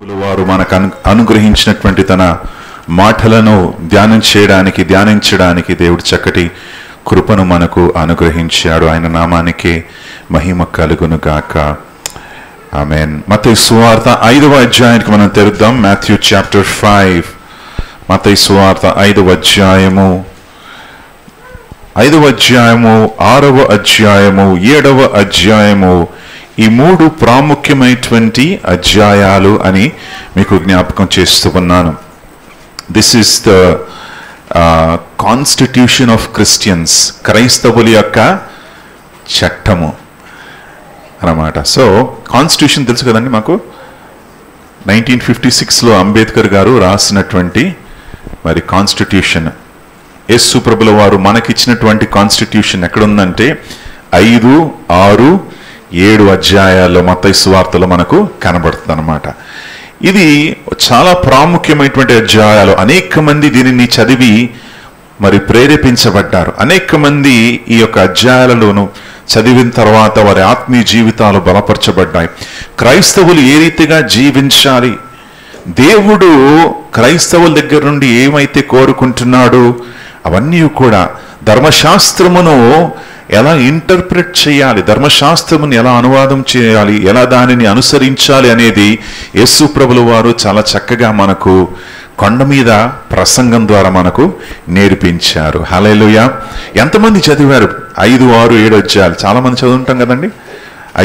వారు మనకు అనుగ్రహించినటువంటి తన మాటలను ధ్యానించడానికి దేవుడు చక్కటి కృపను మనకు అనుగ్రహించాడు. ఆయన నామానికి మహిమ కలుగును గాక. ఆమేన్. మత్తయి సువార్త 5వ అధ్యాయానికి మనం తెరుద్దాం. Matthew chapter 5. మత్తయి సువార్త 5వ అధ్యాయము 6వ అధ్యాయము 7వ అధ్యాయము ఈ 3 ప్రాముఖ్యమైనటువంటి అధ్యాయాలు అని మీకు జ్ఞాపకం చేస్తూ ఉన్నాను. This is the constitution of Christians, క్రైస్తవుల యొక్క చట్టము అన్నమాట. సో కాన్స్టిట్యూషన్ తెలుసు కదండి మాకు. 1956లో అంబేద్కర్ గారు రాసినటువంటి మరి కాన్స్టిట్యూషన్, యేసు ప్రభుల వారు మనకిచ్చినటువంటి కాన్స్టిట్యూషన్ ఎక్కడుందంటే 5, 6, 7 అధ్యాయాల్లో మత్తయి సువార్తలో మనకు కనబడుతుంది అన్నమాట. ఇది చాలా ప్రాముఖ్యమైనటువంటి అధ్యాయాలు. అనేక మంది దీనిని చదివి మరి ప్రేరేపించబడ్డారు. అనేక మంది ఈ యొక్క అధ్యాయాలలోను చదివిన తర్వాత వారి ఆత్మీయ జీవితాలు బలపరచబడ్డాయి. క్రైస్తవులు ఏ రీతిగా జీవించాలి, దేవుడు క్రైస్తవుల దగ్గర నుండి ఏమైతే కోరుకుంటున్నాడు అవన్నీ కూడా, ధర్మశాస్త్రమును ఎలా ఇంటర్ప్రిట్ చేయాలి, ధర్మశాస్త్రమును ఎలా అనువాదం చేయాలి, ఎలా దానిని అనుసరించాలి అనేది యేసు ప్రభుల వారు చాలా చక్కగా మనకు కొండ మీద ప్రసంగం ద్వారా మనకు నేర్పించారు. హల్లెలూయా. ఎంతమంది చదివారు 5, 6, 7 అధ్యాయాలు? చాలా మంది చదువుంటాం కదండి.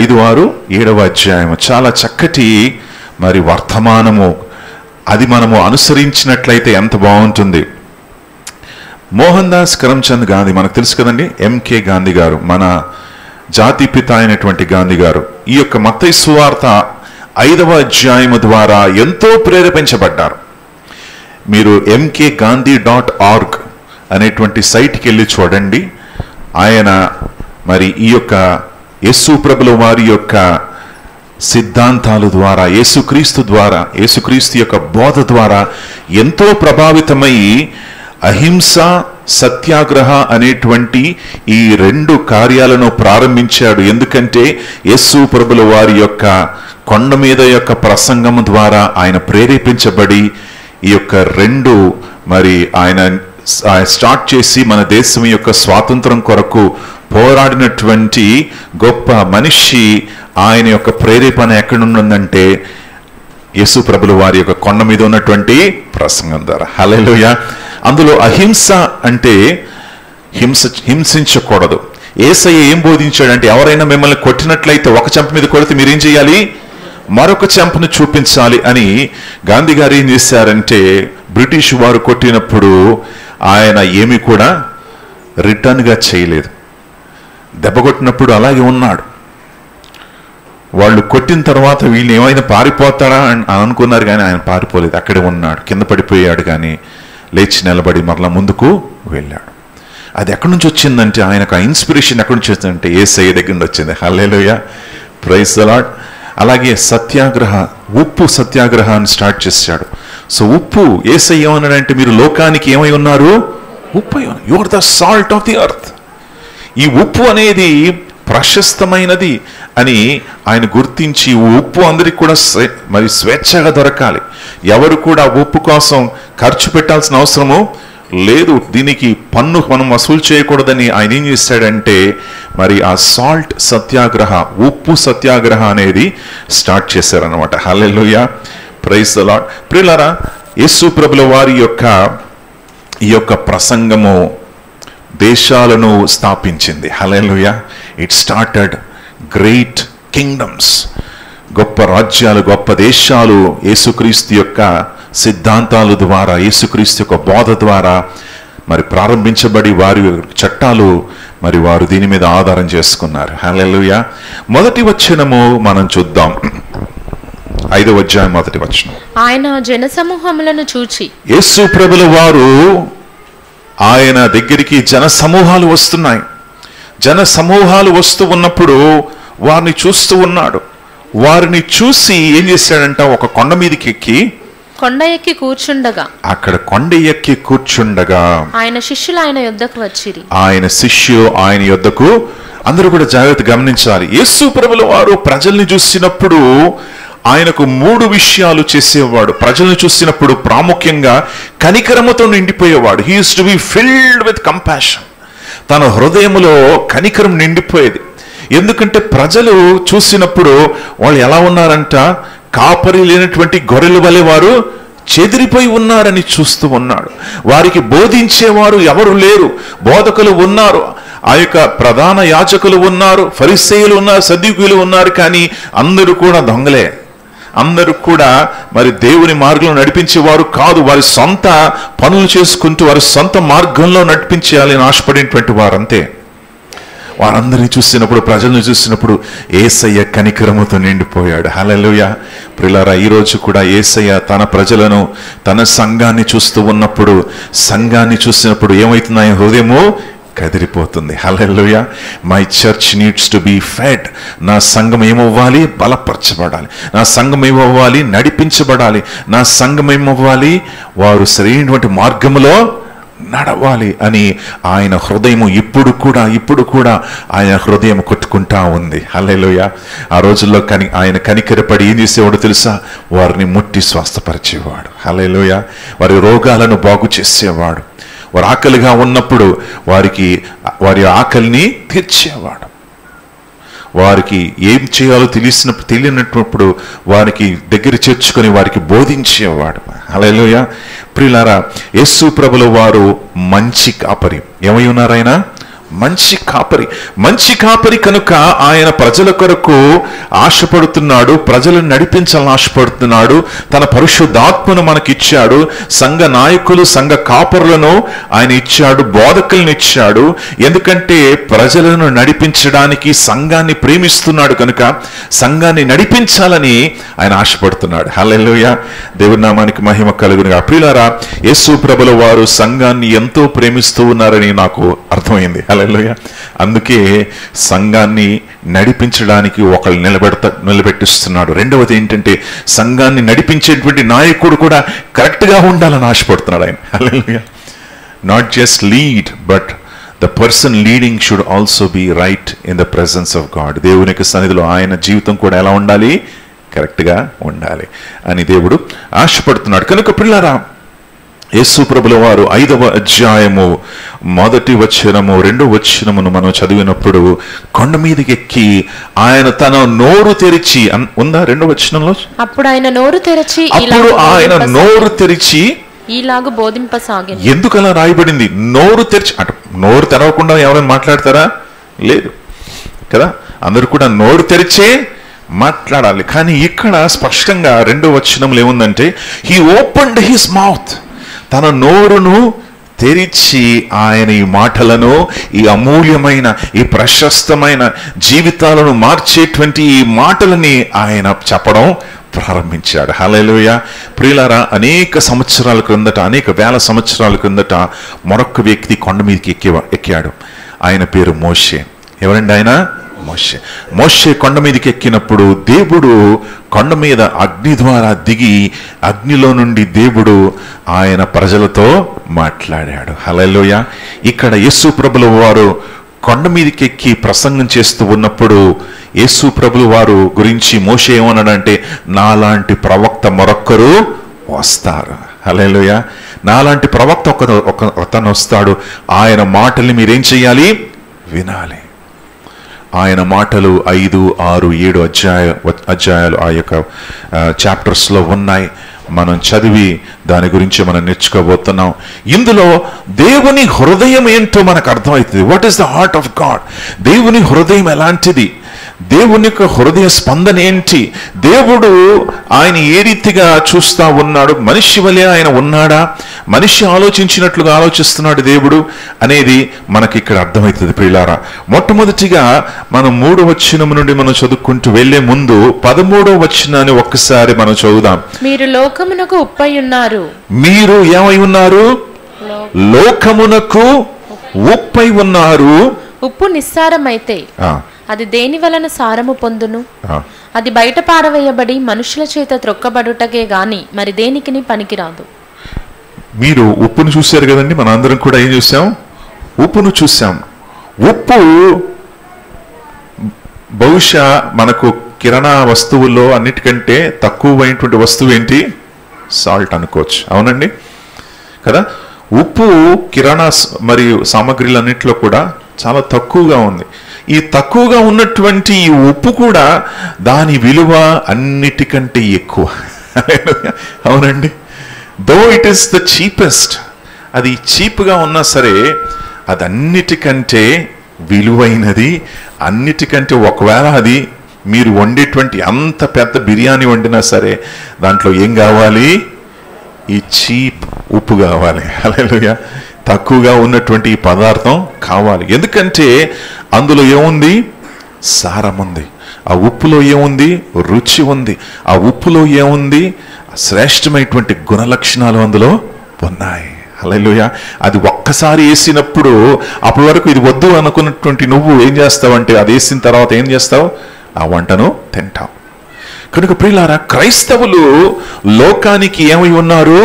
5, 6, 7వ అధ్యాయము చాలా చక్కటి మరి వర్తమానము. అది మనము అనుసరించినట్లయితే ఎంత బాగుంటుంది. మోహన్ దాస్ కరమ్చంద్ గాంధీ మనకు తెలుసు కదండి. ఎంకే గాంధీ గారు, మన జాతిపిత అయినటువంటి గాంధీ గారు ఈ యొక్క మత్తయి సువార్త 5వ అధ్యాయము ద్వారా ఎంతో ప్రేరేపించబడ్డారు. మీరు mkgandhi.org అనేటువంటి సైట్కి వెళ్ళి చూడండి. ఆయన మరి ఈ యొక్క యేసు ప్రభుల వారి యొక్క సిద్ధాంతాల ద్వారా, యేసుక్రీస్తు యొక్క బోధ ద్వారా ఎంతో ప్రభావితమై అహింస, సత్యాగ్రహ అనేటువంటి ఈ 2 కార్యాలను ప్రారంభించాడు. ఎందుకంటే యేసు ప్రభుల వారి యొక్క కొండ మీద యొక్క ప్రసంగం ద్వారా ఆయన ప్రేరేపించబడి ఈ యొక్క 2 మరి ఆయన స్టార్ట్ చేసి మన దేశం యొక్క స్వాతంత్రం కొరకు పోరాడినటువంటి గొప్ప మనిషి. ఆయన యొక్క ప్రేరేపణ ఎక్కడుందంటే యేసు ప్రభుల వారి యొక్క కొండ మీద ఉన్నటువంటి ప్రసంగం ద్వారా. హల్లెలూయా. అందులో అహింస అంటే హింసించకూడదు. యేసయ్య ఏం బోధించాడంటే, ఎవరైనా మిమ్మల్ని కొట్టినట్లయితే ఒక చెంప మీద కొడితే మీరేం చేయాలి, మరొక చెంపను చూపించాలి అని. గాంధీ గారు ఏం చేశారంటే, బ్రిటిష్ వారు కొట్టినప్పుడు ఆయన ఏమీ కూడా రిటర్న్గా చేయలేదు. దెబ్బ కొట్టినప్పుడు అలాగే ఉన్నాడు. వాళ్ళు కొట్టిన తర్వాత వీళ్ళు ఏమైనా పారిపోతాడా అని అనుకున్నారు, కానీ ఆయన పారిపోలేదు. అక్కడే ఉన్నాడు. కింద పడిపోయాడు, కానీ లేచి నిలబడి మరలా ముందుకు వెళ్ళాడు. అది ఎక్కడి నుంచి వచ్చిందంటే, ఆయనకు ఆ ఇన్స్పిరేషన్ ఎక్కడి నుంచి వచ్చిందంటే యేసయ్య దగ్గర నుంచి వచ్చింది. హల్లెలూయా, ప్రైజ్ ది లార్డ్. అలాగే సత్యాగ్రహ, ఉప్పు సత్యాగ్రహాన్ని స్టార్ట్ చేశాడు. సో ఉప్పు, యేసయ్య ఏమన్నాడంటే, మీరు లోకానికి ఏమై ఉన్నారు, ఉప్పు అయి ఉన్నారు. You are the salt of the earth. ఈ ఉప్పు అనేది ప్రశస్తమైనది అని ఆయన గుర్తించి, ఉప్పు అందరికి కూడా మరి స్వేచ్ఛగా దొరకాలి. ఎవరు కూడా ఉప్పు కోసం ఖర్చు పెట్టాల్సిన అవసరము లేదు. దీనికి పన్ను మనం వసూలు చేయకూడదని ఆయన ఏం చేశాడంటే, మరి ఆ సాల్ట్ సత్యాగ్రహ, ఉప్పు సత్యాగ్రహ అనేది స్టార్ట్ చేశారనమాట. హల్లెలూయా, ప్రైజ్ ది లార్డ్. ప్రియులారా, యేసు ప్రభుల వారి యొక్క ఈ యొక్క ప్రసంగము దేశాలను స్థాపించింది. Hallelujah. It started great kingdoms. గొప్ప రాజ్యాలు, గొప్ప దేశాలు యేసుక్రీస్తు యొక్క సిద్ధాంతాల ద్వారా, యేసుక్రీస్తు యొక్క బోధ ద్వారా మరి ప్రారంభించబడి వారి చట్టాలు మరి వారు దీని మీద ఆధారం చేసుకున్నారు. హల్లెలూయా. మొదటి వచనము మనం చూద్దాం. 5వ అధ్యాయం 1వ వచనం. ఆయన జనసమూహములను చూచి, యేసు ప్రభుల వారు ఆయన దగ్గరికి జన సమూహాలు వస్తున్నాయి. జన సమూహాలు వస్తూ ఉన్నప్పుడు వారిని చూస్తూ ఉన్నాడు. వారిని చూసి ఏం చేశాడంట, ఒక కొండ మీదకి ఎక్కి కొండ ఎక్కి కూర్చుండగా, అక్కడ కొండ ఎక్కి కూర్చుండగా ఆయన శిష్యులు ఆయన యొద్దకు వచ్చిరి. ఆయన శిష్యులు ఆయన యొద్దకు, అందరూ కూడా జాగ్రత్త గమనించాలి. యేసు ప్రభుల వారు ప్రజల్ని చూసినప్పుడు ఆయనకు 3 విషయాలు చేసేవాడు. ప్రజలను చూసినప్పుడు ప్రాముఖ్యంగా కనికరముతో నిండిపోయేవాడు. He used to be filled with compassion. తన హృదయములో కనికరం నిండిపోయేది. ఎందుకంటే ప్రజలు చూసినప్పుడు వాళ్ళు ఎలా ఉన్నారంట, కాపరి లేనటువంటి గొర్రెల వలె వారు చెదిరిపోయి ఉన్నారని చూస్తూ ఉన్నాడు. వారికి బోధించేవారు ఎవరు లేరు. బోధకులు ఉన్నారు, ఆ యొక్క ప్రధాన యాజకులు ఉన్నారు, ఫరిసేయులు ఉన్నారు, సద్దూకీయులు ఉన్నారు, కానీ అందరూ కూడా దొంగలే. అందరూ కూడా మరి దేవుని మార్గంలో నడిపించేవారు కాదు. వారి సొంత పనులు చేసుకుంటూ వారి సొంత మార్గంలో నడిపించాలని ఆశపడినటువంటి వారంతే. వారందరినీ చూసినప్పుడు, ప్రజలను చూసినప్పుడు యేసయ్య కనికరముతో నిండిపోయాడు. హల్లెలూయా. ప్రియులారా, ఈరోజు కూడా యేసయ్య తన ప్రజలను, తన సంఘాన్ని చూస్తూ ఉన్నప్పుడు, సంఘాన్ని చూసినప్పుడు ఏమవుతుంది? ఆయన హృదయము కదిరిపోతుంది. Hallelujah. My church needs to be fed. నా సంఘం ఏమవ్వాలి? బలపరచబడాలి. నా సంఘం ఏమవ్వాలి? నడిపించబడాలి. నా సంఘం ఏమవ్వాలి? వారు సరైనటువంటి మార్గములో నడవాలి అని ఆయన హృదయము ఇప్పుడు కూడా ఆయన హృదయం కొట్టుకుంటా ఉంది. హల్లెలూయా. ఆ రోజుల్లో ఆయన కనికరపడి ఏం చేసేవాడు తెలుసా? వారిని ముట్టి స్వస్థపరిచేవాడు. హల్లెలూయా. వారి రోగాలను బాగు చేసేవాడు. వారు ఆకలిగా ఉన్నప్పుడు వారి ఆకలిని తీర్చేవాడు. వారికి ఏం చేయాలో తెలియనప్పుడు వారికి దగ్గర చేర్చుకొని వారికి బోధించేవాడు. హల్లెలూయా. ప్రియులారా, యేసు ప్రభుల వారు మంచి కాపరి. ఏమై ఉన్నారు? ఆయన మంచి కాపరి. మంచి కాపరి కనుక ఆయన ప్రజల కొరకు ఆశపడుతున్నాడు, ప్రజలను నడిపించాలని ఆశపడుతున్నాడు. తన పరిశుద్ధాత్మను మనకిచ్చాడు. సంఘ నాయకులు, సంఘ కాపరులను ఆయన ఇచ్చాడు, బోధకులను ఇచ్చాడు. ఎందుకంటే ప్రజలను నడిపించడానికి సంఘాన్ని ప్రేమిస్తున్నాడు కనుక సంఘాన్ని నడిపించాలని ఆయన ఆశపడుతున్నాడు. హల్లెలూయా. దేవుని నామానికి మహిమ కలుగునుగా. ప్రియులారా, యేసు ప్రభుల వారు సంఘాన్ని ఎంతో ప్రేమిస్తూ ఉన్నారని నాకు అర్థమైంది. హల్లెలూయా. అందుకే సంఘాన్ని నడిపించడానికి ఒకళ్ళు నిలబెట్టిస్తున్నాడు. రెండవది ఏంటంటే సంఘాన్ని నడిపించేటువంటి నాయకుడు కూడా కరెక్ట్గా ఉండాలని ఆశపడుతున్నాడు ఆయన. Hallelujah. Not just lead, but the person leading should also be right in the presence of God. దేవుని యొక్క సన్నిధిలో ఆయన జీవితం కూడా ఎలా ఉండాలి? కరెక్ట్గా ఉండాలి అని దేవుడు ఆశపడుతున్నాడు. కనుక పిల్లారా, యేసు ప్రభుల వారు 5వ అధ్యాయము 1వ వచనము 2వ వచనమును మనం చదివినప్పుడు కొండ మీదకి ఎక్కి ఆయన తన నోరు తెరిచి ఉందా 2వ వచనంలో? అప్పుడు ఆయన నోరు తెరిచి ఈలాగు బోధింపసాగెను. ఎందుకు అలా రాయబడింది? నోరు తెరిచి. అంటే నోరు తెరవకుండా ఎవరైనా మాట్లాడతారా? లేదు కదా. అందరూ కూడా నోరు తెరిచే మాట్లాడాలి. కానీ ఇక్కడ స్పష్టంగా 2వ వచనంలో ఏముందంటే, హీ ఓపెన్డ్ హిస్ మౌత్. తన నోరును తెరిచి ఆయన ఈ మాటలను, ఈ అమూల్యమైన, ఈ ప్రశస్తమైన జీవితాలను మార్చేటువంటి ఈ మాటలని ఆయన చెప్పడం ప్రారంభించాడు. హల్లెలూయా. ప్రియులారా, అనేక సంవత్సరాల క్రిందట, అనేక వేల సంవత్సరాల క్రిందట మరొక వ్యక్తి కొండ మీదకి ఎక్కాడు. ఆయన పేరు మోషే. ఎవరండి ఆయన? మోషే కొండ మీదకి ఎక్కినప్పుడు దేవుడు కొండ మీద అగ్ని ద్వారా దిగి, అగ్నిలో నుండి దేవుడు ఆయన ప్రజలతో మాట్లాడాడు. హల్లెలూయా. ఇక్కడ యేసు ప్రభుల వారు కొండ మీదకి ఎక్కి ప్రసంగం చేస్తూ ఉన్నప్పుడు యేసు ప్రభుల వారు గురించి మోషే ఏమన్నాడంటే, నాలాంటి ప్రవక్త మరొక్కరు వస్తారు. హల్లెలూయా. నాలాంటి ప్రవక్త ఒకతను వస్తాడు. ఆయన మాటల్ని మీరేం చేయాలి? వినాలి. ఆయన మాటలు 5, 6, 7 అధ్యాయాలు ఆ యొక్క చాప్టర్స్లో ఉన్నాయి. మనం చదివి దాని గురించి మనం నేర్చుకోబోతున్నాం. ఇందులో దేవుని హృదయం ఏంటో మనకు అర్థమవుతుంది. What is the heart of God? దేవుని హృదయం ఎలాంటిది? దేవుని యొక్క హృదయ స్పందన ఏంటి? దేవుడు ఆయన ఏ రీతిగా చూస్తా ఉన్నాడు? మనిషి వలె ఆయన ఉన్నాడా? మనిషి ఆలోచించినట్లుగా ఆలోచిస్తున్నాడు దేవుడు అనేది మనకి ఇక్కడ అర్థమవుతుంది. ప్రియులారా, మొట్టమొదటిగా మనం 3వ వచనం నుండి మనం చదువుకుంటూ వెళ్లే ముందు 13వ వచనాన్ని ఒక్కసారి మనం చదువుదాం. మీరు లోకమునకు ఉప్పై ఉన్నారు. మీరు ఏమై ఉన్నారు? లోకమునకు ఉప్పై ఉన్నారు. ఉప్పు నిస్సారమైతే అది దేని వలన సారము పొందును? అది బయట పారవేయబడి మనుషుల చేత త్రొక్కబడుటకే గాని మరి దేనికిని పనికిరాదు. మీరు ఉప్పును చూశారు కదండి. మన అందరం కూడా ఏం చూసాం? ఉప్పును చూసాం. ఉప్పు బహుశా మనకు కిరాణా వస్తువుల్లో అన్నిటికంటే తక్కువైనటువంటి వస్తువు ఏంటి? సాల్ట్ అనుకోవచ్చు, అవునండి కదా. ఉప్పు కిరాణా మరియు సామగ్రిలన్నింటిలో కూడా చాలా తక్కువగా ఉంది. ఈ తక్కువగా ఉన్నటువంటి ఈ ఉప్పు కూడా దాని విలువ అన్నిటికంటే ఎక్కువ. అవునండి, though it is the cheapest, అది చీప్గా ఉన్నా సరే అది అన్నిటికంటే విలువైనది. అన్నిటికంటే ఒకవేళ అది మీరు వండేటువంటి అంత పెద్ద బిర్యానీ వండినా సరే దాంట్లో ఏం కావాలి? ఈ చీప్ ఉప్పు కావాలి. హల్లెలూయా. తక్కువగా ఉన్నటువంటి ఈ పదార్థం కావాలి. ఎందుకంటే అందులో ఏముంది? సారం ఉంది. ఆ ఉప్పులో ఏముంది? రుచి ఉంది. ఆ ఉప్పులో ఏముంది? శ్రేష్టమైనటువంటి గుణలక్షణాలు అందులో ఉన్నాయి. హల్లెలూయా. అది ఒక్కసారి వేసినప్పుడు అప్పటి వరకు ఇది వద్దు అనుకున్నటువంటి నువ్వు ఏం చేస్తావంటే అది వేసిన తర్వాత ఏం చేస్తావు? ఆ వంటను తింటావు. కనుక ప్రియులారా, క్రైస్తవులు లోకానికి ఏమై ఉన్నారు?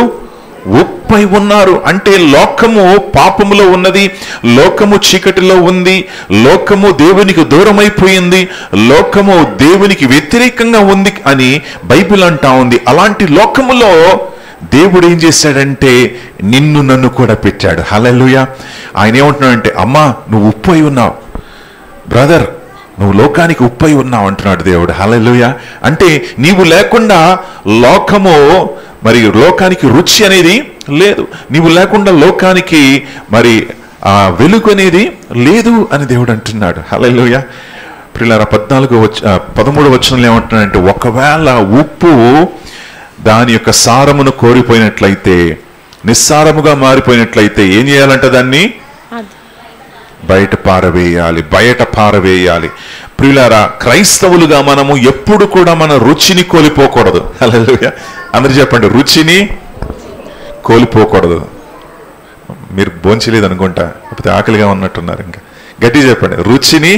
ఉప్పై ఉన్నారు. అంటే లోకము పాపములో ఉన్నది, లోకము చీకటిలో ఉంది, లోకము దేవునికి దూరమైపోయింది, లోకము దేవునికి వ్యతిరేకంగా ఉంది అని బైబిల్ అంటా ఉంది. అలాంటి లోకములో దేవుడు ఏం చేశాడంటే నిన్ను నన్ను కూడా పెట్టాడు. హల్లెలూయా. ఆయన ఏమంటున్నాడంటే, అమ్మా నువ్వు ఉప్పు అయి ఉన్నావు, బ్రదర్ నువ్వు లోకానికి ఉప్పు అయి ఉన్నావు అంటున్నాడు దేవుడు. హల్లెలూయా. అంటే నీవు లేకుండా లోకము మరి లోకానికి రుచి అనేది లేదు, నీవు లేకుండా లోకానికి మరి ఆ వెలుగు అనేది లేదు అని దేవుడు అంటున్నాడు. హల్లెలూయా. ప్రియులారా, 13వ వచనంలో ఏమంటున్నాడంటే, ఒకవేళ ఉప్పు దాని యొక్క సారమును కోరిపోయినట్లయితే, నిస్సారముగా మారిపోయినట్లయితే ఏం చేయాలంట? దాన్ని బయట పారవేయాలి, బయట పారవేయాలి. ప్రియులారా, క్రైస్తవులుగా మనము ఎప్పుడు కూడా మన రుచిని కోల్పోకూడదు. హల్లెలూయా. అందరూ చెప్పండి, రుచిని కోల్పోకూడదు. మీరు భోంచలేదు అనుకుంటా, లేకపోతే ఆకలిగా ఉన్నట్టున్నారు. ఇంకా గట్టి చెప్పండి, రుచిని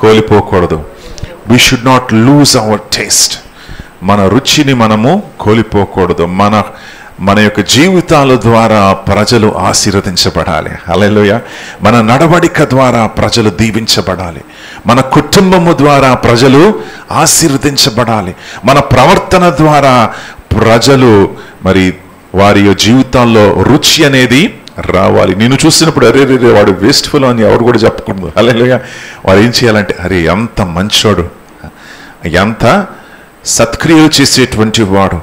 కోల్పోకూడదు. We should not lose our taste. మన రుచిని మనము కోల్పోకూడదు. మన యొక్క జీవితాల ద్వారా ప్రజలు ఆశీర్వదించబడాలి. హల్లెలూయా. మన నడవడిక ద్వారా ప్రజలు దీవించబడాలి. మన కుటుంబము ద్వారా ప్రజలు ఆశీర్వదించబడాలి. మన ప్రవర్తన ద్వారా ప్రజలు మరి వారి జీవితాల్లో రుచి అనేది రావాలి. నేను చూసినప్పుడు అరే రే వాడు వేస్ట్ఫుల్ అని ఎవరు కూడా చెప్పకూడదు. హల్లెలూయా. వారు ఏం చేయాలంటే, అరే ఎంత మంచోడు, ఎంత సత్క్రియలు చేసేటువంటి వాడు,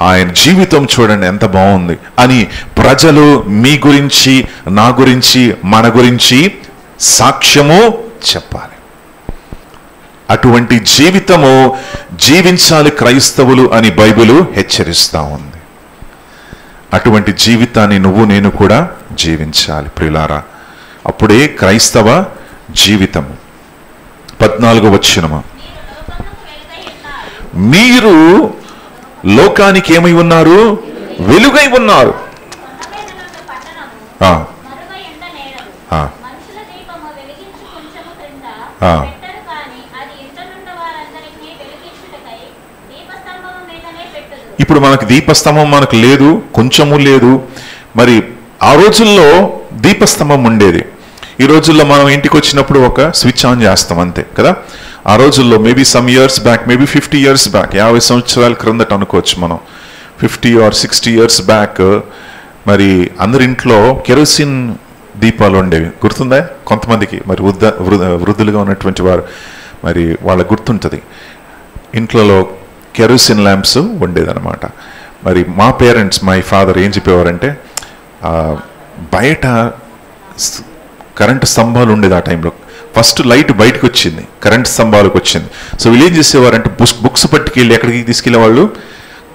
ఆయన జీవితం చూడండి ఎంత బాగుంది అని ప్రజలు మీ గురించి, నా గురించి, మన గురించి సాక్ష్యము చెప్పాలి. అటువంటి జీవితము జీవించాలి క్రైస్తవులు అని బైబిలు హెచ్చరిస్తా ఉంది. అటువంటి జీవితాన్ని నువ్వు నేను కూడా జీవించాలి ప్రియులారా. అప్పుడే క్రైస్తవ జీవితము. 14వ వచనము, మీరు లోకానికి ఏమై ఉన్నారు? వెలుగై ఉన్నారు. ఇప్పుడు మనకు దీపస్తంభం మనకు లేదు, కొంచెము లేదు. మరి ఆ రోజుల్లో దీపస్తంభం ఉండేది. ఈ రోజుల్లో మనం ఇంటికి వచ్చినప్పుడు ఒక స్విచ్ ఆన్ చేస్తాం అంతే కదా. ఆ రోజుల్లో maybe some years back, maybe 50 years back, 50 సంవత్సరాల క్రిందట అనుకోవచ్చు మనం, 50 or 60 years బ్యాక్ మరి అందరింట్లో కెరోసిన్ దీపాలు ఉండేవి. గుర్తుందా కొంతమందికి? మరి వృద్ధులుగా ఉన్నటువంటి వారు మరి వాళ్ళకు గుర్తుంటుంది. ఇంట్లో కెరోసిన్ ల్యాంప్స్ ఉండేదన్నమాట. మరి మా పేరెంట్స్, మై ఫాదర్ ఏం చెప్పేవారంటే, బయట కరెంటు స్తంభాలు ఉండేది ఆ టైంలో. ఫస్ట్ లైట్ బయటకు వచ్చింది, కరెంట్ స్తంభాలకు వచ్చింది. సో వీళ్ళు ఏం చేసేవారంటే బుక్స్ పట్టుకెళ్ళి ఎక్కడికి తీసుకెళ్ళేవాళ్ళు?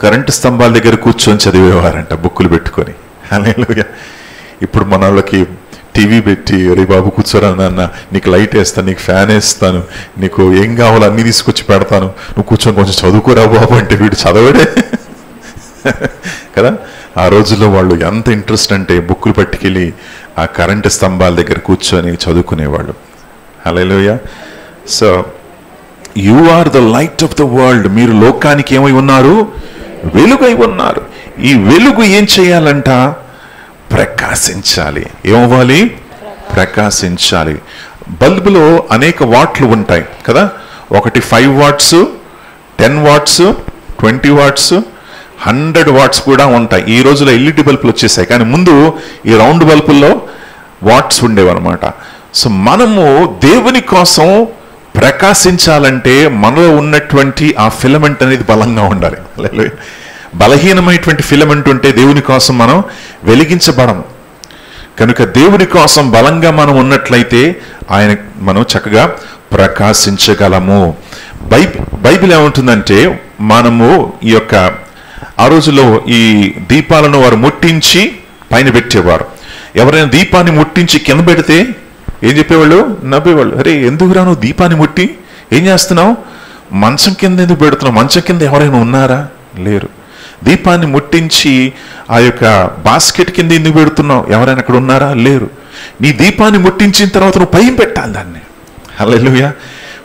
కరెంటు స్తంభాల దగ్గర కూర్చొని చదివేవారంట బుక్కులు పెట్టుకొని. హల్లెలూయా. ఇప్పుడు మన వాళ్ళకి టీవీ పెట్టి, అరే బాబు కూర్చోరా నాన్న, నీకు లైట్ వేస్తాను, నీకు ఫ్యాన్ వేస్తాను, నీకు ఏం కావాలో అన్నీ తీసుకొచ్చి పెడతాను, నువ్వు కూర్చొని కొంచెం చదువుకోరా బాబు అంటే వీడు చదవడే కదా. ఆ రోజుల్లో వాళ్ళు ఎంత ఇంట్రెస్ట్ అంటే బుక్కులు పట్టుకెళ్ళి ఆ కరెంటు స్తంభాల దగ్గర కూర్చొని చదువుకునేవాళ్ళు. Hallelujah. So you are the light of the world. మీరు లోకానికి ఏమై ఉన్నారు? వెలుగై ఉన్నారు. ఈ వెలుగు ఏం చేయాలంట? ప్రకాశించాలి. ఏమవ్వాలి? ప్రకాశించాలి. బల్బులో అనేక వాట్లు ఉంటాయి కదా. ఒకటి 5 వాట్స్, 10 వాట్స్, 20 వాట్స్, 100 వాట్స్ కూడా ఉంటాయి. ఈ రోజులో ఎల్ఈడి బల్బులు వచ్చేసాయి, కానీ ముందు ఈ రౌండ్ బల్బుల్లో వాట్స్ ఉండేవన్నమాట. సో మనము దేవుని కోసం ప్రకాశించాలంటే మనలో ఉన్నటువంటి ఆ ఫిలమెంట్ అనేది బలంగా ఉండాలి. బలహీనమైనటువంటి ఫిలమెంట్ ఉంటే దేవుని కోసం మనం వెలిగించబడము. కనుక దేవుని కోసం బలంగా మనం ఉన్నట్లయితే ఆయన మనం చక్కగా ప్రకాశించగలము. బైబిల్ ఏముంటుందంటే, మనము ఈ యొక్క ఆ రోజుల్లో ఈ దీపాలను వారు ముట్టించి పైన పెట్టేవారు. ఎవరైనా దీపాన్ని ముట్టించి కింద పెడితే ఏం చెప్పేవాళ్ళు? నవ్వేవాళ్ళు. అరే ఎందుకురా నువ్వు దీపాన్ని ముట్టి ఏం చేస్తున్నావు? మంచం కింద ఎందుకు పెడుతున్నావు? మంచం కింద ఎవరైనా ఉన్నారా? లేరు. దీపాన్ని ముట్టించి ఆ యొక్క బాస్కెట్ కింద ఎందుకు పెడుతున్నావు? ఎవరైనా అక్కడ ఉన్నారా? లేరు. నీ దీపాన్ని ముట్టించిన తర్వాత నువ్వు పైన పెట్టాలి దాన్ని. హల్లెలూయా.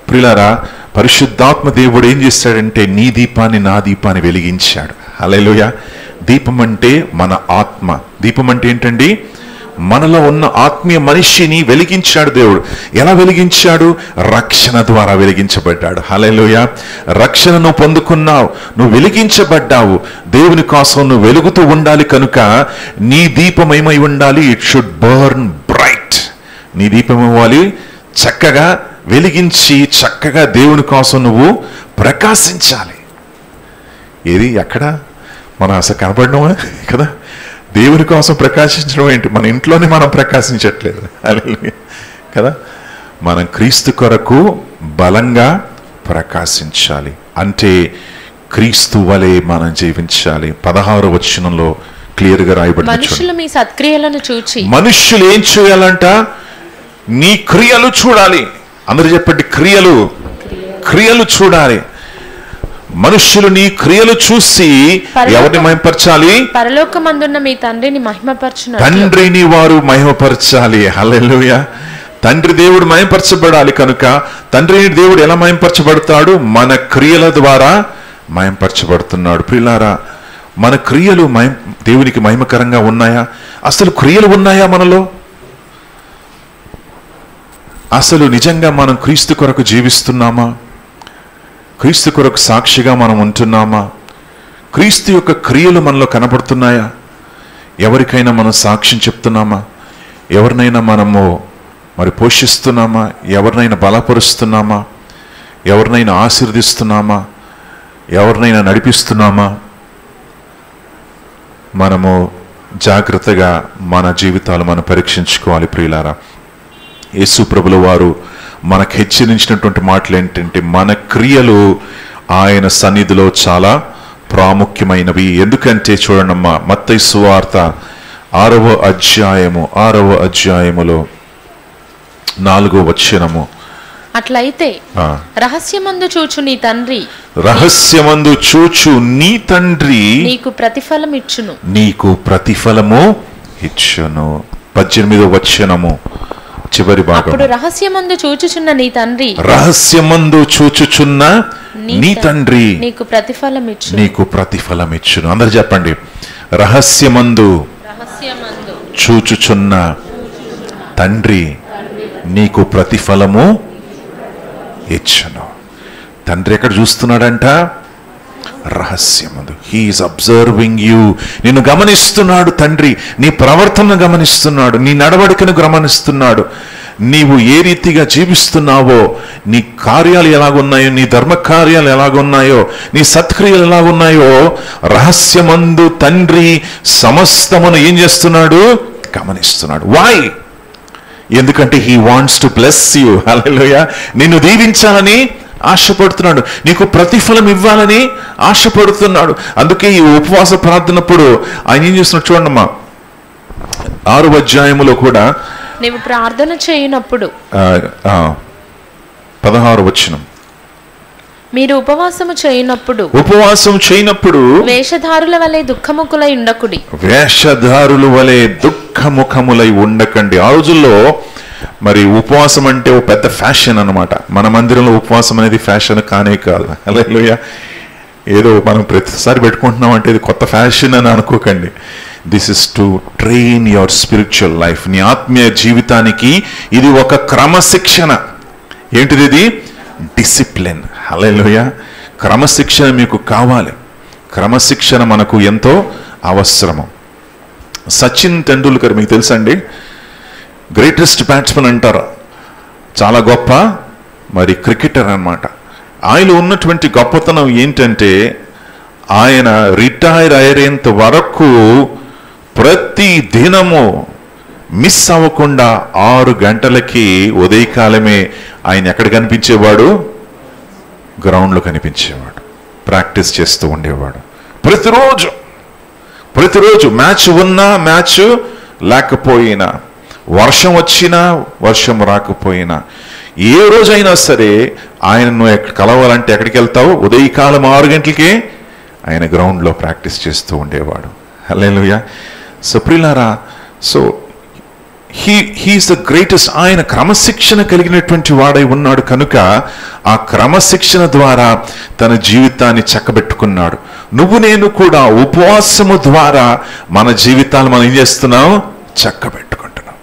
ప్రియులారా, పరిశుద్ధాత్మ దేవుడు ఏం చేశాడంటే నీ దీపాన్ని నా దీపాన్ని వెలిగించాడు. హల్లెలూయా. దీపం అంటే మన ఆత్మ. దీపం అంటే ఏంటండి? మనలో ఉన్న ఆత్మీయ మనిషిని వెలిగించాడు దేవుడు. ఎలా వెలిగించాడు? రక్షణ ద్వారా వెలిగించబడ్డాడు. హల్లెలూయా. రక్షణను పొందుకున్నావు, నువ్వు వెలిగించబడ్డావు. దేవుని కోసం నువ్వు వెలుగుతూ ఉండాలి. కనుక నీ దీపం ఏమై ఉండాలి? It should burn bright. నీ దీపం ఇవ్వాలి, చక్కగా వెలిగించి చక్కగా దేవుని కోసం నువ్వు ప్రకాశించాలి. ఏది ఎక్కడ మనం అసలు కనపడడమా కదా? దేవుని కోసం ప్రకాశించడం ఏంటి? మన ఇంట్లోనే మనం ప్రకాశించట్లేదు కదా. మనం క్రీస్తు కొరకు బలంగా ప్రకాశించాలి. అంటే క్రీస్తు వలె మనం జీవించాలి. 16వ వచనంలో క్లియర్ గా రాయబడింది. మనుషులు మీ సత్క్రియలను చూచి. మనుషులు ఏం చేయాలంట? నీ క్రియలు చూడాలి. అందరూ చెప్పండి, క్రియలు. క్రియలు చూడాలి. మనుష్యులు నీ క్రియలు చూసి ఎవరిని మహిమపరచాలి? పరలోకమందున్న మీ తండ్రిని మహిమపరచును. తండ్రిని వారు మహిమపరచాలి. హల్లెలూయా. తండ్రి దేవుడు మహిమపరచబడాలి. కనుక తండ్రిని దేవుడు ఎలా మహిమపరచబడతాడు? మన క్రియల ద్వారా మహిమపరచబడుతున్నాడు. ప్రియులారా, మన క్రియలు దేవునికి మహిమకరంగా ఉన్నాయా? అసలు క్రియలు ఉన్నాయా మనలో? అసలు నిజంగా మనం క్రీస్తు కొరకు జీవిస్తున్నామా? క్రీస్తు కొరకు సాక్షిగా మనం ఉంటున్నామా? క్రీస్తు యొక్క క్రియలు మనలో కనబడుతున్నాయా? ఎవరికైనా మనం సాక్ష్యం చెప్తున్నామా? ఎవరినైనా మనము మరి పోషిస్తున్నామా? ఎవరినైనా బలపరుస్తున్నామా? ఎవరినైనా ఆశీర్దిస్తున్నామా? ఎవరినైనా నడిపిస్తున్నామా? మనము జాగ్రత్తగా మన జీవితాలు మనం పరీక్షించుకోవాలి. ప్రియులారా, యేసు ప్రభుల వారు మనకు హెచ్చరించినటువంటి మాటలు ఏంటంటే, మన క్రియలు ఆయన సన్నిధిలో చాలా ప్రాముఖ్యమైనవి. ఎందుకంటే చూడండమ్మా, మత్తయి సువార్త 6వ అధ్యాయములో 4వ వచనము. అట్లయితే రహస్యమందు చూచు నీ తండ్రి, రహస్యమందు చూచు నీ తండ్రి నీకు ప్రతిఫలం ఇచ్చును. నీకు ప్రతిఫలము ఇచ్చును. 18వ వచనము చివరి భాగం. అప్పుడు రహస్యమందు చూచుచున్న నీ తండ్రి, రహస్యమందు చూచుచున్న నీ తండ్రి నీకు ప్రతిఫలం ఇచ్చును. నీకు ప్రతిఫలం ఇచ్చును. అందరు చెప్పండి, రహస్యమందు చూచుచున్న తండ్రి నీకు ప్రతిఫలము ఇచ్చును. తండ్రి ఎక్కడ చూస్తున్నాడంట? రహస్యమందు. He is observing you. నిన్ను గమనిస్తున్నాడు తండ్రి. నీ ప్రవర్తనను గమనిస్తున్నాడు, నీ నడవడికను గమనిస్తున్నాడు. నీవు ఏ రీతిగా జీవిస్తున్నావో, నీ కార్యాలు ఎలాగున్నాయో, నీ ధర్మ కార్యాలు ఎలాగున్నాయో, నీ సత్క్రియలు ఎలాగున్నాయో రహస్యమందు తండ్రి సమస్తమును ఏం చేస్తున్నాడు? గమనిస్తున్నాడు. వై? ఎందుకంటే he wants to bless you. Hallelujah. నిన్ను దీవించాలని ఆశపడుతున్నాడు, నీకు ప్రతిఫలం ఇవ్వాలని ఆశపడుతున్నాడు. అందుకే ఈ ఉపవాస ప్రార్థనప్పుడు ఆయన ఏం చేస్తున్నాడు చూడండమ్మా, 6వ అధ్యాయములో కూడా నీవు ప్రార్థన చేయనప్పుడు 16వ వచనం, మీరు ఉపవాసము చేయనప్పుడు వేషధారుల వలె దుఃఖముఖులై ఉండకుడి. వేషధారుల వలె దుఃఖముఖములై ఉండకండి. ఆ రోజుల్లో మరి ఉపవాసం అంటే ఓ పెద్ద ఫ్యాషన్ అన్నమాట. మన మందిరంలో ఉపవాసం అనేది ఫ్యాషన్ కానే కాదు. హల్లెలూయా. ఏదో మనం ప్రతిసారి పెట్టుకుంటున్నాం అంటే ఇది కొత్త ఫ్యాషన్ అని అనుకోకండి. This is to train your spiritual life. నీ ఆత్మీయ జీవితానికి ఇది ఒక క్రమశిక్షణ. ఏంటిది? ఇది డిసిప్లిన్. హల్లెలూయా. క్రమశిక్షణ మీకు కావాలి. క్రమశిక్షణ మనకు ఎంతో అవసరము. సచిన్ టెండూల్కర్ మీకు తెలుసండి, గ్రేటెస్ట్ బ్యాట్స్మెన్ అంటారు, చాలా గొప్ప మరి క్రికెటర్ అన్నమాట. ఆయన ఉన్నటువంటి గొప్పతనం ఏంటంటే ఆయన రిటైర్ అయ్యేంత వరకు ప్రతి దినము మిస్ అవ్వకుండా 6 గంటలకి ఉదయకాలమే ఆయన ఎక్కడ కనిపించేవాడు? గ్రౌండ్లో కనిపించేవాడు, ప్రాక్టీస్ చేస్తూ ఉండేవాడు. ప్రతిరోజు మ్యాచ్ ఉన్నా మ్యాచ్ లేకపోయినా, వర్షం వచ్చినా వర్షం రాకపోయినా, ఏ రోజైనా సరే ఆయనను కలవాలంటే ఎక్కడికి వెళ్తావు? ఉదయకాలం 6 గంటలకే ఆయన గ్రౌండ్లో ప్రాక్టీస్ చేస్తూ ఉండేవాడు. హల్లెలూయా. సో ప్రియులారా, సో హీఈస్ ద గ్రేటెస్ట్. ఆయన క్రమశిక్షణ కలిగినటువంటి వాడై ఉన్నాడు కనుక ఆ క్రమశిక్షణ ద్వారా తన జీవితాన్ని చక్కబెట్టుకున్నాడు. నువ్వు నేను కూడా ఉపవాసము ద్వారా మన జీవితాలు మనం ఏం చేస్తున్నాం? చక్కబెట్టుకుంటున్నాం.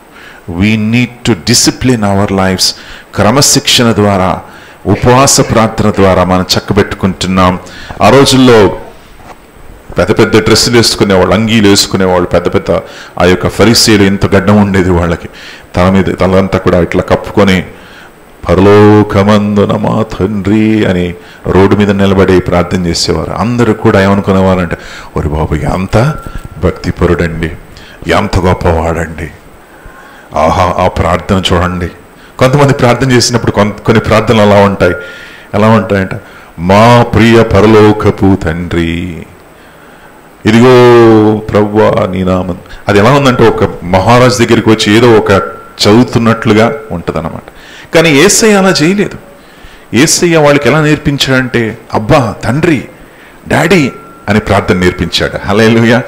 We need to discipline our lifes. క్రమశిక్షణ ద్వారా, ఉపవాస ప్రార్థన ద్వారా మనం చక్కబెట్టుకుంటున్నాం. ఆ రోజుల్లో పెద్ద పెద్ద డ్రెస్సులు వేసుకునేవాళ్ళు, అంగీలు వేసుకునేవాళ్ళు. పెద్ద పెద్ద ఆ యొక్క ఫరిసీయులు ఇంత గడ్డం ఉండేది వాళ్ళకి, తల మీద తలంతా కూడా ఇట్లా కప్పుకొని పరలోకమందున మా తండ్రి అని రోడ్డు మీద నిలబడి ప్రార్థన చేసేవారు. అందరూ కూడా ఏమనుకునేవారంటే, ఒరి బాబు ఎంత భక్తిపరుడండి, ఎంత గొప్పవాడండి, ఆహా ఆ ప్రార్థన చూడండి. కొంతమంది ప్రార్థన చేసినప్పుడు కొన్ని ప్రార్థనలు ఎలా ఉంటాయంట, మా ప్రియ పరలోకపు తండ్రి, ఇదిగో ప్రభువా నీ నామం. అది ఎలా ఉందంటే ఒక మహారాజు దగ్గరికి వచ్చి ఏదో ఒక చదువుతున్నట్లుగా ఉంటుంది అన్నమాట. కానీ యేసయ్య అలా చేయలేదు. యేసయ్య వాళ్ళకి ఎలా నేర్పించాడంటే, అబ్బా తండ్రి, డాడీ అని ప్రార్థన నేర్పించాడు. హల్లెలూయా.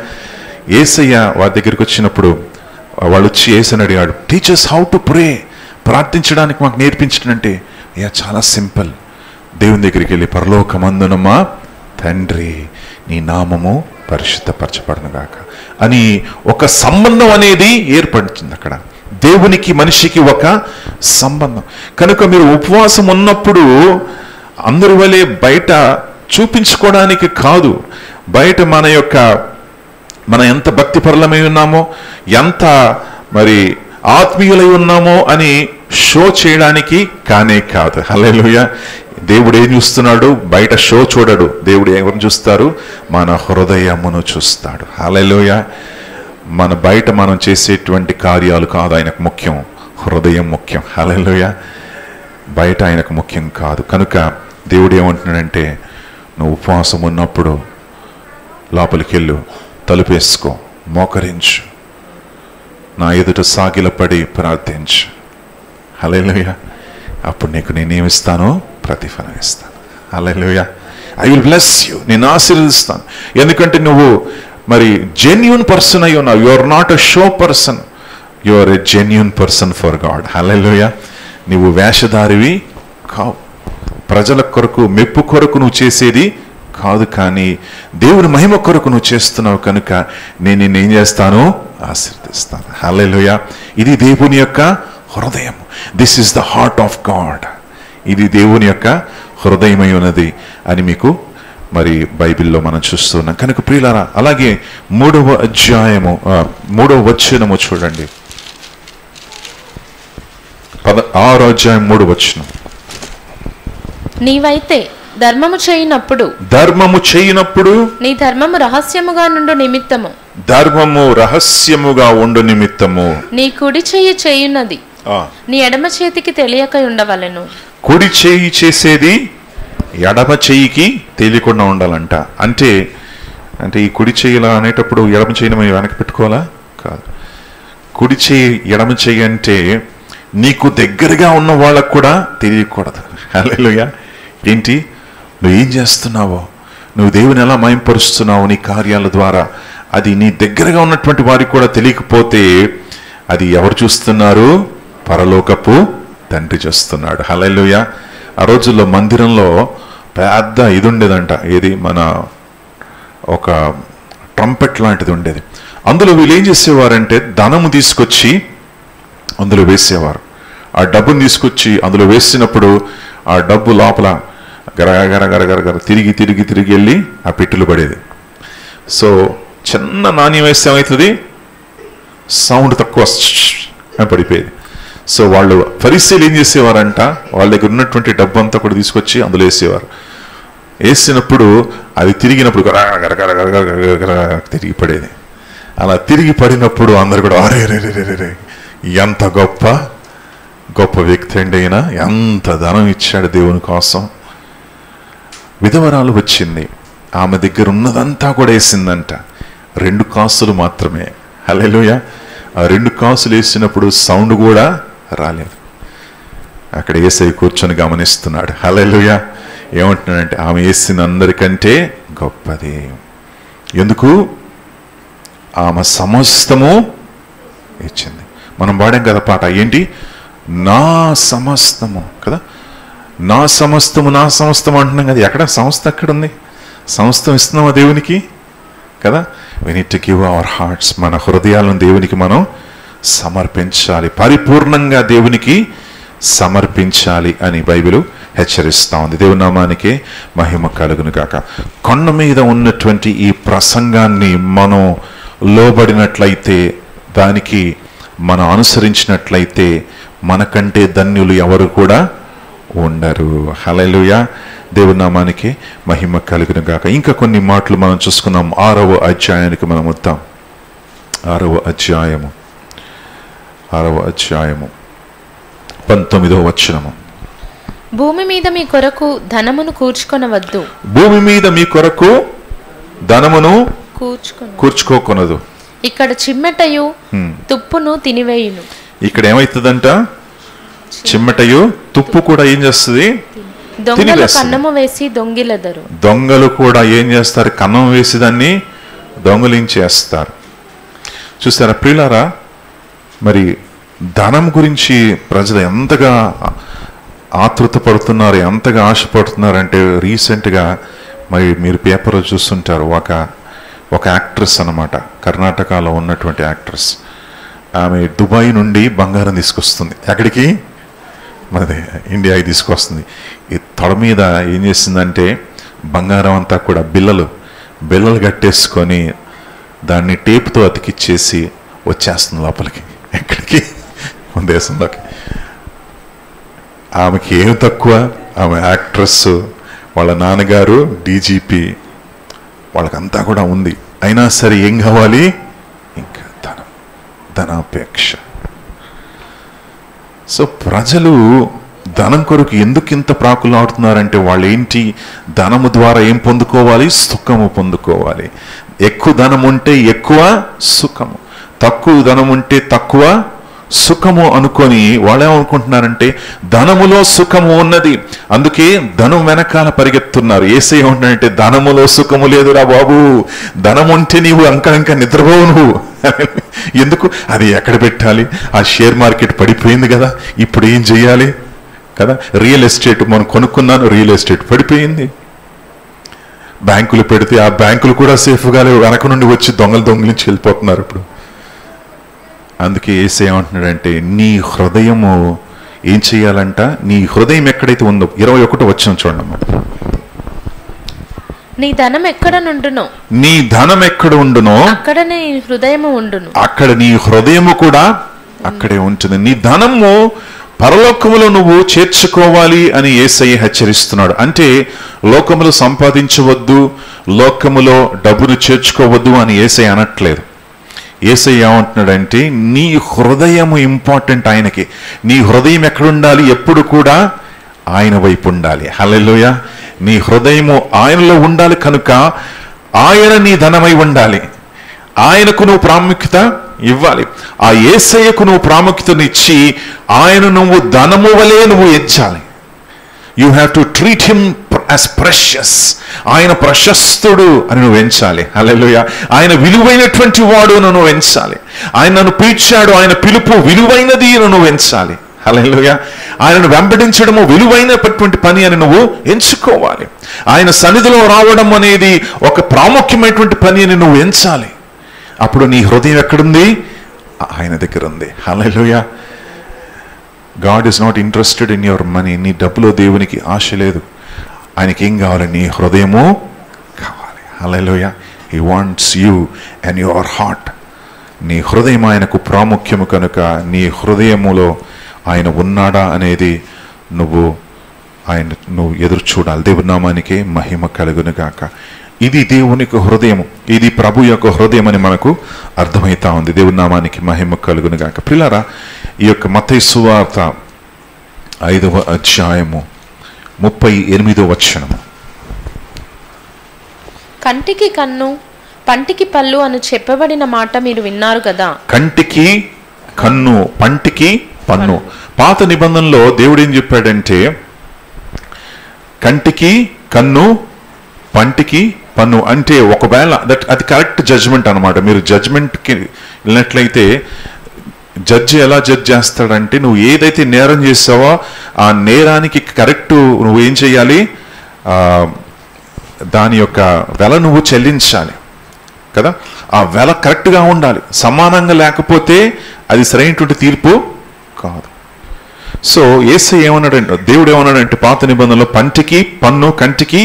యేసయ్య వారి దగ్గరికి వచ్చినప్పుడు వాళ్ళు వచ్చి యేసయ్యని అడిగాడు, టీచర్స్ హౌ టు ప్రే, ప్రార్థించడానికి మాకు నేర్పించడంటే, అయ్యా చాలా సింపుల్, దేవుని దగ్గరికి వెళ్ళి పరలోకమందున మా తండ్రి నీ నామము పరిశుద్ధపరచబడును గాక అని ఒక సంబంధం అనేది ఏర్పడుతుంది. అక్కడ దేవునికి మనిషికి ఒక సంబంధం. కనుక మీరు ఉపవాసం ఉన్నప్పుడు అందరి వలె బయట చూపించుకోవడానికి కాదు, బయట మనం ఎంత భక్తిపరులమై ఉన్నామో, ఎంత మరి ఆత్మీయులై ఉన్నామో అని షో చేయడానికి కానే కాదు. హల్లెలూయా. దేవుడు ఏం చూస్తున్నాడు? బయట షో చూడడు. దేవుడు ఎవరిని చూస్తారు? మన హృదయమును చూస్తాడు. హల్లెలూయా. మన బయట మనం చేసేటువంటి కార్యాలు కాదు ఆయనకు ముఖ్యం, హృదయం ముఖ్యం. హల్లెలూయా. బయట ఆయనకు ముఖ్యం కాదు. కనుక దేవుడు ఏమంటున్నాడంటే, నువ్వు ఉపవాసం ఉన్నప్పుడు లోపలికి వెళ్ళు, తలుపేసుకో, మోకరించు, నా ఎదుట సాగిలపడి ప్రార్థించు. హల్లెలూయా. అప్పుడు నీకు నేనేమిస్తాను? ప్రతిఫలం ఇస్తాను. Hallelujah. I will bless you, నేను ఆశీర్వదిస్తాను. ఎందుకంటే నువ్వు మరి జెన్యూన్ పర్సన్ అయి ఉన్నావు. You are not a show person, you are a genuine person for God. Hallelujah. నువ్వు వేషధారివి కావు, ప్రజల కొరకు మెప్పు కొరకు నువ్వు చేసేది కాదు, కానీ దేవుని మహిమ కొరకు నువ్వు చేస్తున్నావు కనుక నేను నిన్ను ఏం చేస్తాను? ఆశీర్వదిస్తాను. హల్లెలూయా. ఇది దేవుని యొక్క హృదయం. This is the heart of God. ఇది దేవుని యొక్క హృదయమై ఉన్నది అని మీకు మరి బైబిల్లో మనం చూస్తున్నాం. కనుక ప్రియులారా, అలాగే 3వ అధ్యాయము 3వ వచనము చూడండి. 6వ అధ్యాయం 3వ వచనం. నీవైతే ధర్మము చేయనప్పుడు నీ ధర్మము రహస్యముగా ఉండు నిమిత్తము నీ కుడి చెయ్యి చేయున్నది నీ ఎడమ చేతికి తెలియక ఉండవలెను. కుడి చెయ్యి చేసేది ఎడమ చెయ్యికి తెలియకుండా ఉండాలంట. అంటే ఈ కుడి చెయ్యిలా అనేటప్పుడు ఎడమ చెయ్యిని మనం వెనక్కి పెట్టుకోవాలా? కాదు. కుడి చెయ్యి ఎడమ చెయ్యి అంటే నీకు దగ్గరగా ఉన్న వాళ్ళకు కూడా తెలియకూడదు. హల్లెలూయా. ఏంటి నువ్వు ఏం చేస్తున్నావో, నువ్వు దేవుని ఎలా మహింపరుస్తున్నావు నీ కార్యాల ద్వారా, అది నీ దగ్గరగా ఉన్నటువంటి వారికి కూడా తెలియకపోతే అది ఎవరు చూస్తున్నారు? పరలోకపు తండ్రి చూస్తున్నాడు. హల్లెలూయా. ఆ రోజుల్లో మందిరంలో పెద్ద ఇది ఉండేదంట. ఏది మన ఒక ట్రంపెట్ లాంటిది ఉండేది. అందులో వీళ్ళు ఏం చేసేవారంటే ధనము తీసుకొచ్చి అందులో వేసేవారు. ఆ డబ్బును తీసుకొచ్చి అందులో వేసినప్పుడు ఆ డబ్బు లోపల గరగర తిరిగి వెళ్ళి ఆ పెట్టెలు పడేది. సో చిన్న నాణ్యం వేస్తే ఏమవుతుంది, సౌండ్ తక్కువ అని పడిపోయేది. సో వాళ్ళు ఫరిసీయులు ఏం చేసేవారంట, వాళ్ళ దగ్గర ఉన్నటువంటి డబ్బు అంతా కూడా తీసుకొచ్చి అందులో వేసేవారు. వేసినప్పుడు అది తిరిగినప్పుడు గరగర తిరిగి పడేది. అలా తిరిగి పడినప్పుడు అందరు కూడా అరే ఎంత గొప్ప వ్యక్తి అండి అయినా, ఎంత ధనం ఇచ్చాడు దేవుని కోసం. విధవరాలు వచ్చింది, ఆమె దగ్గర ఉన్నదంతా కూడా వేసిందంట, 2 కాసులు మాత్రమే. హల్లెలూయా. ఆ 2 కాసులు వేసినప్పుడు సౌండ్ కూడా రాలేదు. అక్కడ యేసయ్య కూర్చొని గమనిస్తున్నాడు. హల్లెలూయా. ఏమంటున్నాడంటే ఆమె వేసిన అందరికంటే గొప్పది. ఎందుకు? ఆమె సమస్తము ఇచ్చింది. మనం పాడాం కదా పాట, ఏంటి? నా సమస్తము కదా, నా సమస్తము అంటున్నాం కదా. ఎక్కడ సంస్థ ఎక్కడుంది? సమస్తం ఇస్తున్నామా దేవునికి కదా. we need to give our hearts, మన హృదయాలను దేవునికి మనం సమర్పించాలి, పరిపూర్ణంగా దేవునికి సమర్పించాలి అని బైబిల్ హెచ్చరిస్తా ఉంది. దేవుని నామానికి మహిమ కలుగును గాక. కొండ మీద ఉన్నటువంటి ఈ ప్రసంగాన్ని మనం లోబడినట్లయితే, దానికి మనం అనుసరించినట్లయితే మనకంటే ధన్యులు ఎవరు కూడా ఉండరు. హల్లెలూయా. దేవుని నామానికి మహిమ కలుగును గాక. ఇంకా కొన్ని మాటలు మనం చూసుకున్నాం. 6వ అధ్యాయానికి మనం వద్దాం. 6వ అధ్యాయము 19వ వచనము. భూమి మీద మీ కొరకు ధనమును కూర్చుకొనవద్దు. భూమి మీద మీ కొరకు ధనమును కూర్చుకోకొనదు. ఇక్కడ చిమ్మెటయు తుప్పును తినివేయును. ఇక్కడ ఏమైతుందంట? చిమ్మటయు తుప్పు కూడా ఏం చేస్తుంది? దొంగలు కన్నము వేసి దొంగిలెదరు. దొంగలు కూడా ఏం చేస్తారు? కన్నం వేసి దాన్ని దొంగలించేస్తారు. చూస్తారా ప్రియులారా, మరి ధనం గురించి ప్రజలు ఎంతగా ఆతృత పడుతున్నారు, ఎంతగా ఆశపడుతున్నారంటే, రీసెంట్గా మరి మీరు పేపర్లో చూస్తుంటారు, ఒక యాక్ట్రెస్ అన్నమాట, కర్ణాటకలో ఉన్నటువంటి యాక్ట్రెస్. ఆమె దుబాయ్ నుండి బంగారం తీసుకొస్తుంది. ఎక్కడికి? మనది ఇండియాకి తీసుకొస్తుంది. ఈ తొడ మీద ఏం చేసిందంటే బంగారం అంతా కూడా బిల్లలు కట్టేసుకొని దాన్ని టేపుతో అతికిచ్చేసి వచ్చేస్తుంది లోపలికి. ఎక్కడికి? మన దేశంలోకి. ఆమెకి ఏం తక్కువ? ఆమె యాక్ట్రెస్, వాళ్ళ నాన్నగారు డీజీపీ, వాళ్ళకంతా కూడా ఉంది. అయినా సరే ఏం కావాలి? ఇంకా ధనాపేక్ష. సో ప్రజలు ధనం కొరకు ఎందుకు ఇంత ప్రాకులాడుతున్నారంటే, వాళ్ళు ఏంటి? ధనము ద్వారా ఏం పొందుకోవాలి? సుఖము పొందుకోవాలి. ఎక్కువ ధనం ఉంటే ఎక్కువ సుఖము, తక్కువ ధనం ఉంటే తక్కువ సుఖము అనుకొని వాళ్ళు ఏమనుకుంటున్నారంటే ధనములో సుఖము ఉన్నది, అందుకే ధనం వెనకాల పరిగెత్తున్నారు. యేసయ్య ఏమంటున్నాడంటే ధనములో సుఖము లేదురా బాబు, ధనం ఉంటే నీవు అంక నిద్రపోవు నువ్వు. ఎందుకు? అది ఎక్కడ పెట్టాలి? ఆ షేర్ మార్కెట్ పడిపోయింది కదా, ఇప్పుడు ఏం చెయ్యాలి కదా. రియల్ ఎస్టేట్ మనం కొనుక్కున్నాను, రియల్ ఎస్టేట్ పడిపోయింది. బ్యాంకులు పెడితే ఆ బ్యాంకులు కూడా సేఫ్గా లేవు, వెనక నుండి వచ్చి దొంగలించి వెళ్ళిపోతున్నారు ఇప్పుడు. అందుకే యేసయ్య ఏమంటున్నాడంటే నీ హృదయము ఏం చెయ్యాలంట? నీ హృదయం ఎక్కడైతే ఉందో, 21 వచనం చూడమ్మా. నీ ధనం ఎక్కడ నుండునో, నీ ధనం ఎక్కడ ఉండునో అక్కడ నీ హృదయము ఉండును. అక్కడ నీ హృదయము కూడా అక్కడే ఉంటుంది. నీ ధనము పరలోకములో నువ్వు చేర్చుకోవాలి అని యేసయ్య హెచ్చరిస్తున్నాడు. అంటే లోకములో సంపాదించవద్దు, లోకములో డబ్బును చేర్చుకోవద్దు అని యేసయ్య అనట్లేదు. యేసయ్య ఏమంటున్నాడంటే నీ హృదయము ఇంపార్టెంట్ ఆయనకి. నీ హృదయం ఎక్కడ ఉండాలి? ఎప్పుడు కూడా ఆయన వైపు ఉండాలి. హల్లెలూయా. నీ హృదయము ఆయనలో ఉండాలి కనుక ఆయన నీ ధనమై ఉండాలి. ఆయనకు నువ్వు ప్రాముఖ్యత ఇవ్వాలి. ఆ యేసయ్యకు నువ్వు ప్రాముఖ్యతనిచ్చి ఆయన నువ్వు ధనము వలె నువ్వు ఎంచాలి. You have to treat him as precious. ఆయన ప్రశస్తుడు అని నువ్వు ఎంచాలి. హల్లెలూయా. ఆయన విలువైనటువంటి వాడు నువ్వు ఎంచాలి. ఆయన నన్ను పిలిచాడు, ఆయన పిలుపు విలువైనది నువ్వు ఎంచాలి. హల్లెలూయా. ఆయనను వెంబడించడము విలువైనటువంటి పని అని నువ్వు ఎంచుకోవాలి. ఆయన సన్నిధిలో రావడం అనేది ఒక ప్రాముఖ్యమైనటువంటి పని అని నువ్వు ఎంచాలి. అప్పుడు నీ హృదయం ఎక్కడుంది? ఆయన దగ్గర ఉంది. Hallelujah. God is not interested in your money. నీ డబ్బులో దేవునికి ఆశ లేదు. ఆయనకి ఏం కావాలి? నీ హృదయము కావాలి. Hallelujah. He wants you and your heart. నీ హృదయం ఆయనకు ప్రాముఖ్యము కనుక నీ హృదయములో ఆయన ఉన్నాడా అనేది నువ్వు ఎదురు చూడాలి. దేవుని నామానికి మహిమ కలుగును గాక. ఇది దేవుని హృదయం, ఇది ప్రభు యొక్క హృదయం అని మనకు అర్థమవుతా ఉంది. దేవుని నామానికి మహిమ కలుగును గాక. ప్రియులారా, ఈ యొక్క మత్తయి సువార్త 5వ అధ్యాయము 38వ వచనము. కంటికి కన్ను పంటికి పళ్ళు అని చెప్పబడిన మాట మీరు విన్నారు కదా. కంటికి కన్ను, పంటికి పన్ను. పాత నిబంధనలో దేవుడు ఏం చెప్పాడంటే కంటికి కన్ను పంటికి పన్ను అంటే ఒకవేళ అది కరెక్ట్ జడ్జ్మెంట్ అనమాట. మీరు జడ్జ్మెంట్కి వెళ్ళినట్లయితే జడ్జి ఎలా జడ్జ్ చేస్తాడంటే నువ్వు ఏదైతే నేరం చేసావో ఆ నేరానికి కరెక్ట్ నువ్వేం చేయాలి, దాని యొక్క వెల నువ్వు చెల్లించాలి కదా. ఆ వెల కరెక్ట్గా ఉండాలి. సమానంగా లేకపోతే అది సరైనటువంటి తీర్పు కాదు. సో యేసయ్య ఏమన్నాడంటే, దేవుడు ఏమన్నాడంటే పాత నిబంధనలో పంటికి పన్ను కంటికి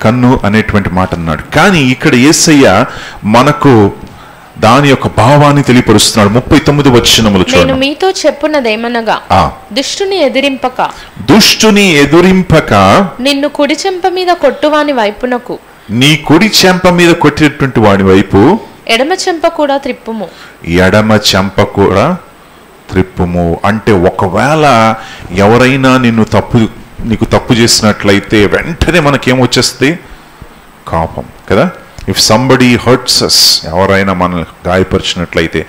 కన్ను అనేటువంటి మాట అన్నాడు. కానీ ఇక్కడ యేసయ్య మనకు దాని యొక్క భావాన్ని తెలియపరుస్తున్నాడు. 39వ వచనములు చూడండి. నేను మీతో చెప్పున్నదేమనగా దుష్టుని ఎదురింపక నిన్ను కుడి చెంప మీద కొట్టువాని వైపునకు, నీ కుడి చెంప మీద కొట్టినటువంటి వాడి వైపు ఎడమ చెంప కూడా త్రిప్పుము. ఎడమ చెంప కూడా త్రిప్పుము అంటే ఒకవేళ ఎవరైనా నీకు తప్పు చేసినట్లయితే వెంటనే మనకేమొచ్చేస్తుంది? కోపం కదా. ఇఫ్ సంబడి హర్ట్స్ అస్, ఎవరైనా మనల్ని గాయపరిచినట్లయితే,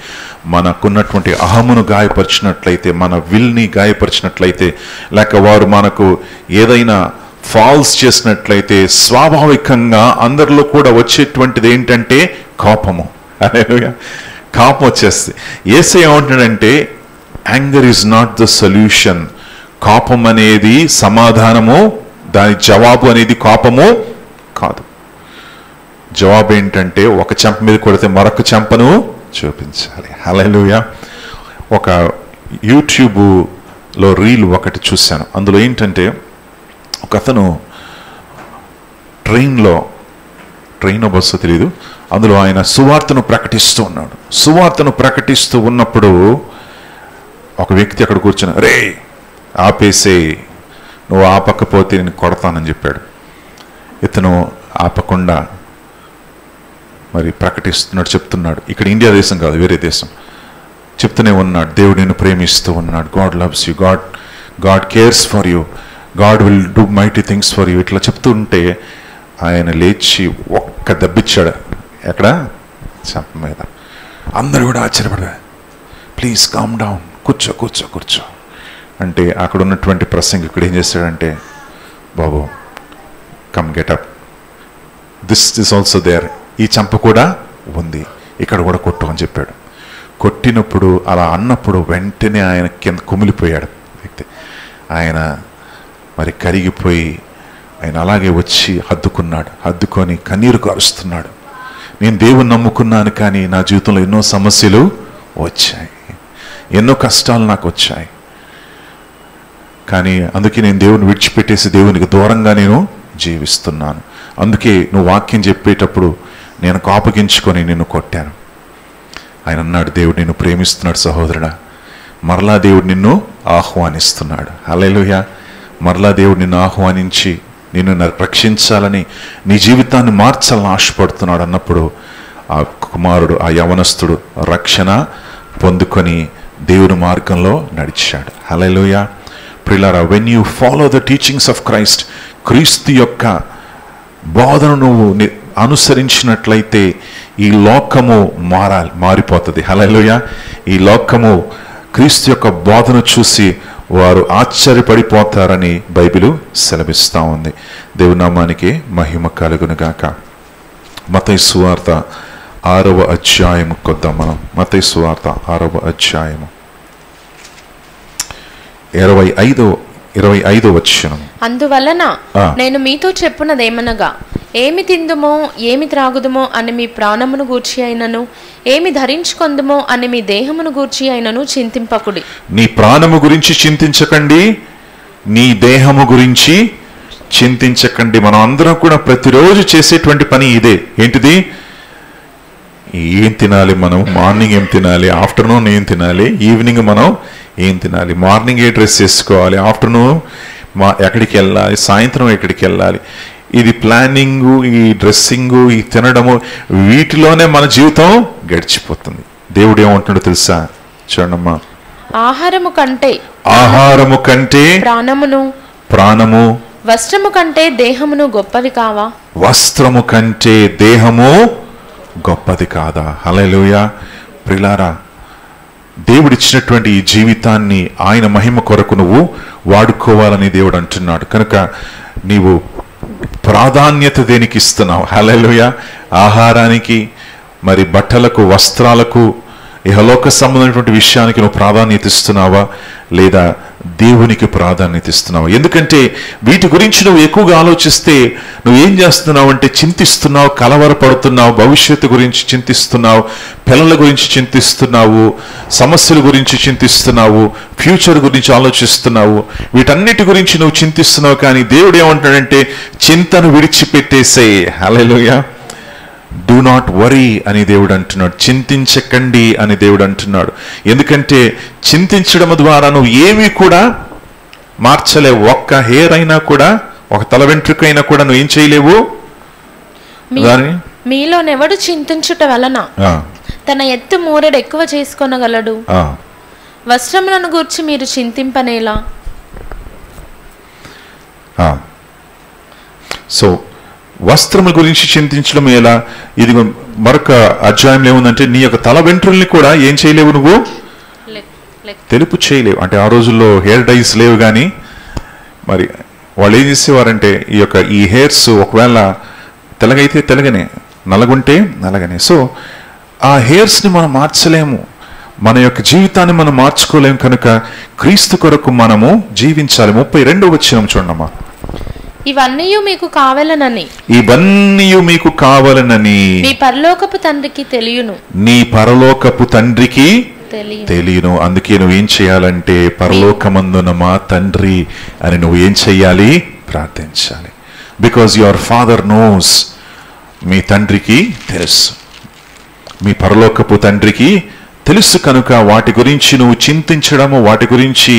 మనకున్నటువంటి అహమును గాయపరిచినట్లయితే, మన విల్ని గాయపరిచినట్లయితే, లేక వారు మనకు ఏదైనా ఫాల్స్ చేసినట్లయితే స్వాభావికంగా అందరిలో కూడా వచ్చేటువంటిది ఏంటంటే కోపము. కోపం వచ్చేస్తుంది. యేసయ్య ఏమంటున్నాడంటే anger is not the solution. కోపం అనేది సమాధానము, దాని జవాబు అనేది కోపము కాదు. జవాబు ఏంటంటే ఒక చెంప మీద కొడితే మరొక చెంపను చూపించాలి. హల్లెలూయా. ఒక యూట్యూబ్లో రీల్ ఒకటి చూశాను. అందులో ఏంటంటే ఒక అతను ట్రైన్లో బస్సు తెలీదు, అందులో ఆయన సువార్తను ప్రకటిస్తూ ఉన్నాడు. సువార్తను ప్రకటిస్తూ ఉన్నప్పుడు ఒక వ్యక్తి అక్కడ కూర్చుని, రే ఆపేసే, నువ్వు ఆపకపోతే నేను కొడతానని చెప్పాడు. ఇతను ఆపకుండా మరి ప్రకటిస్తున్నాడు, చెప్తున్నాడు. ఇక్కడ ఇండియా దేశం కాదు, వేరే దేశం. చెప్తూనే ఉన్నాడు, దేవుడు నిన్ను ప్రేమిస్తూ ఉన్నాడు, God loves you, God cares for you, God will do mighty things for you. ఇట్లా చెప్తూ ఉంటే ఆయన లేచి ఒక్క దెబ్బిచ్చాడు. ఎక్కడ? చెంప మీద. అందరూ కూడా ఆశ్చర్యపడ్డారు. ప్లీజ్ కామ్ డౌన్, కూర్చో అంటే అక్కడ ఉన్నటువంటి ప్రసంగికుడు ఏం చేశాడంటే, బాబు come get up, this is also there, ఈ చెంప కూడా ఉంది, ఇక్కడ కూడా కొట్టు అని చెప్పాడు. కొట్టినప్పుడు అలా అన్నప్పుడు వెంటనే ఆయన కింద కుమిలిపోయాడు వ్యక్తి. ఆయన మరి కరిగిపోయి ఆయన అలాగే వచ్చి హద్దుకొని కన్నీరు కారుస్తున్నాడు. నేను దేవుని నమ్ముకున్నాను, కానీ నా జీవితంలో ఎన్నో సమస్యలు వచ్చాయి, ఎన్నో కష్టాలు నాకు వచ్చాయి. కానీ అందుకే నేను దేవుని విడిచిపెట్టేసి దేవునికి దూరంగా నేను జీవిస్తున్నాను. అందుకే నువ్వు వాక్యం చెప్పేటప్పుడు నేను కోపగించుకొని నిన్ను కొట్టాను. ఆయన అన్నాడు, దేవుడు నిన్ను ప్రేమిస్తున్నాడు సహోదరుడా, మరలా దేవుడు నిన్ను ఆహ్వానిస్తున్నాడు. హల్లెలూయా. మరలా దేవుడు నిన్ను ఆహ్వానించి నిన్ను రక్షించాలని, నీ జీవితాన్ని మార్చాలని ఆశపడుతున్నాడు అన్నప్పుడు ఆ కుమారుడు, ఆ యవనస్తుడు రక్షణ పొందుకొని దేవుని మార్గంలో నడిచాడు. హల్లెలూయా. ప్రియులారా, when you follow the teachings of Christ, క్రీస్తు యొక్క బోధన నువ్వు అనుసరించినట్లయితే ఈ లోకము మారిపోతుంది. హల్లెలూయా. ఈ లోకము క్రీస్తు యొక్క బోధన చూసి వారు ఆశ్చర్యపడిపోతారని బైబిలు సెలవిస్తూ ఉంది. దేవుని నామానికి మహిమ కలుగును గాక. మత్తయి సువార్త 6వ అధ్యాయము కొద్దాం మనం. మత్తయి సువార్త 6వ అధ్యాయము 25వ వచనం. అందువలన నేను మీతో చెప్పున్నదేమనగా, ఏమి తిందుమో ఏమి త్రాగుదుమో అని మీ ప్రాణమును గూర్చి అయినను, ఏమి ధరించుకొందుమో అని మీ దేహమును గూర్చి అయినను చింతింపకుడి. నీ ప్రాణము గురించి చింతించకండి, నీ దేహము గురించి చింతించకండి. మనం అందరం కూడా ప్రతిరోజు చేసేటువంటి పని ఇదే. ఏంటిది? ఏం తినాలి మనం, మార్నింగ్ ఏం తినాలి, ఆఫ్టర్నూన్ ఏం తినాలి, ఈవినింగ్ మనం ఏం తినాలి, మార్నింగ్ ఏ డ్రెస్ వేసుకోవాలి, ఆఫ్టర్నూన్ ఎక్కడికి వెళ్ళాలి, సాయంత్రం ఎక్కడికి వెళ్ళాలి. ఇది ప్లానింగు, ఈ డ్రెస్సింగు, ఈ తినడము, వీటిలోనే మన జీవితం గడిచిపోతుంది. దేవుడు ఏమంటున్నాడో తెలుసా? చూడమ్మా, ఆహారము కంటే ప్రాణము, వస్త్రము కంటే దేహమును గొప్పవి కావా? వస్త్రము కంటే దేహము గొప్పది కాదా? హల్లెలూయా. ప్రియులారా, దేవుడిచ్చినటువంటి ఈ జీవితాన్ని ఆయన మహిమ కొరకు నువ్వు వాడుకోవాలని దేవుడు అంటున్నాడు. కనుక నీవు ప్రాధాన్యత దేనికి ఇస్తున్నావు? హల్లెలూయా. ఆహారానికి, మరి బట్టలకు, వస్త్రాలకు, ఇహలోక సంబంధమైనటువంటి విషయానికి నువ్వు ప్రాధాన్యత ఇస్తున్నావా, లేదా దేవునికి ప్రాధాన్యత ఇస్తున్నావా? ఎందుకంటే వీటి గురించి నువ్వు ఎక్కువగా ఆలోచిస్తే నువ్వేం చేస్తున్నావు అంటే చింతిస్తున్నావు, కలవరపడుతున్నావు, భవిష్యత్తు గురించి చింతిస్తున్నావు, పిల్లల గురించి చింతిస్తున్నావు, సమస్యల గురించి చింతిస్తున్నావు, ఫ్యూచర్ గురించి ఆలోచిస్తున్నావు. వీటన్నిటి గురించి నువ్వు చింతిస్తున్నావు. కానీ దేవుడు ఏమంటాడంటే చింతను విడిచిపెట్టేసే. హల్లెలూయా. డూ నాట్ వరీ అని దేవుడు అంటున్నాడు. చింతించకండి అని దేవుడు అంటున్నాడు. ఎందుకంటే చింతించడం ద్వారా నువ్వు ఏమీ కూడా మార్చలేవు. ఒక్క హెయిర్ అయినా కూడా, ఒక తల వెంట్రుకైనా కూడా నువ్వు ఏం చేయలేవు. మీలోనెవడు చింతించుట వలన తన ఎత్తు మూరెడు ఎక్కువ చేసుకొనగలడు. వస్త్రములను గూర్చి మీరు చింతింపనేలా. సో వస్త్రముల గురించి చింతించడం ఎలా? ఇది మరొక అధ్యాయంలో ఏముందంటే నీ యొక్క తల వెంట్రుల్ని కూడా ఏం చేయలేవు, నువ్వు తెలుపు చేయలేవు. అంటే ఆ రోజుల్లో హెయిర్ డైస్ లేవు. కానీ మరి వాళ్ళు ఏం చేసేవారంటే ఈ హెయిర్స్ ఒకవేళ తెల్లగైతే తెల్లగనే, నల్లగుంటే నల్లగనే. సో ఆ హెయిర్స్ని మనం మార్చలేము, మన యొక్క జీవితాన్ని మనం మార్చుకోలేము. కనుక క్రీస్తు కొరకు మనము జీవించాలి. 32వ వచనం చూడమ్మా. ఇవన్నీ మీకు కావాలనని మీ పరలోకపు తండ్రికి తెలియను. నీ పరలోకపు తండ్రికి తెలియను. అందుకే నువ్వేం చేయాలంటే పరలోకమందున మా తండ్రి అని నువ్వు ఏం చెయ్యాలి? ప్రార్థించాలి. Because your father knows. మీ తండ్రికి తెలుసు, మీ పరలోకపు తండ్రికి తెలుసు. కనుక వాటి గురించి నువ్వు చింతించడము, వాటి గురించి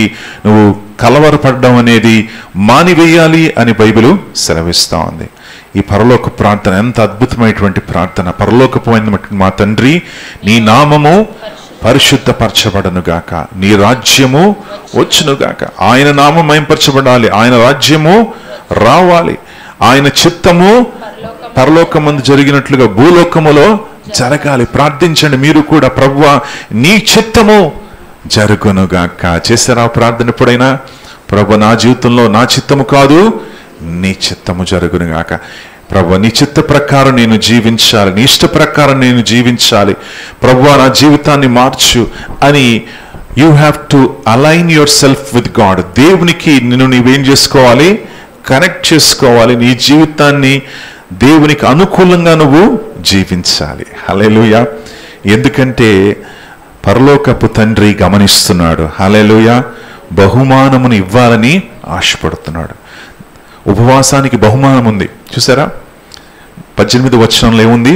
నువ్వు కలవరపడడం అనేది మానివేయాలి అని బైబిలు సెలవిస్తా ఉంది. ఈ పరలోక ప్రార్థన ఎంత అద్భుతమైనటువంటి ప్రార్థన. పరలోకపు మా తండ్రి, నీ నామము పరిశుద్ధపరచబడనుగాక, నీ రాజ్యము వచ్చునుగాక. ఆయన నామం మహింపరచబడాలి, ఆయన రాజ్యము రావాలి, ఆయన చిత్తము పరలోకమందు జరిగినట్లుగా భూలోకములో జరగాలి. ప్రార్థించండి మీరు కూడా, ప్రభువా నీ చిత్తము జరుగునుగాక. చేశారా ప్రార్థన ఎప్పుడైనా? ప్రభు, నా జీవితంలో నా చిత్తము కాదు, నీ చిత్తము జరుగునుగాక. ప్రభు, నీ చిత్త ప్రకారం నేను జీవించాలి, నీ ఇష్ట ప్రకారం నేను జీవించాలి. ప్రభువా నా జీవితాన్ని మార్చు అని you have to align your self with God. దేవునికి నిన్ను నీవేం చేసుకోవాలి? కనెక్ట్ చేసుకోవాలి. నీ జీవితాన్ని దేవునికి అనుకూలంగా నువ్వు జీవించాలి. హల్లెలూయా. ఎందుకంటే పరలోకపు తండ్రి గమనిస్తున్నాడు. హల్లెలూయా. బహుమానమును ఇవ్వాలని ఆశపడుతున్నాడు. ఉపవాసానికి బహుమానం ఉంది. చూసారా? 18వ వచనంలో ఏముంది?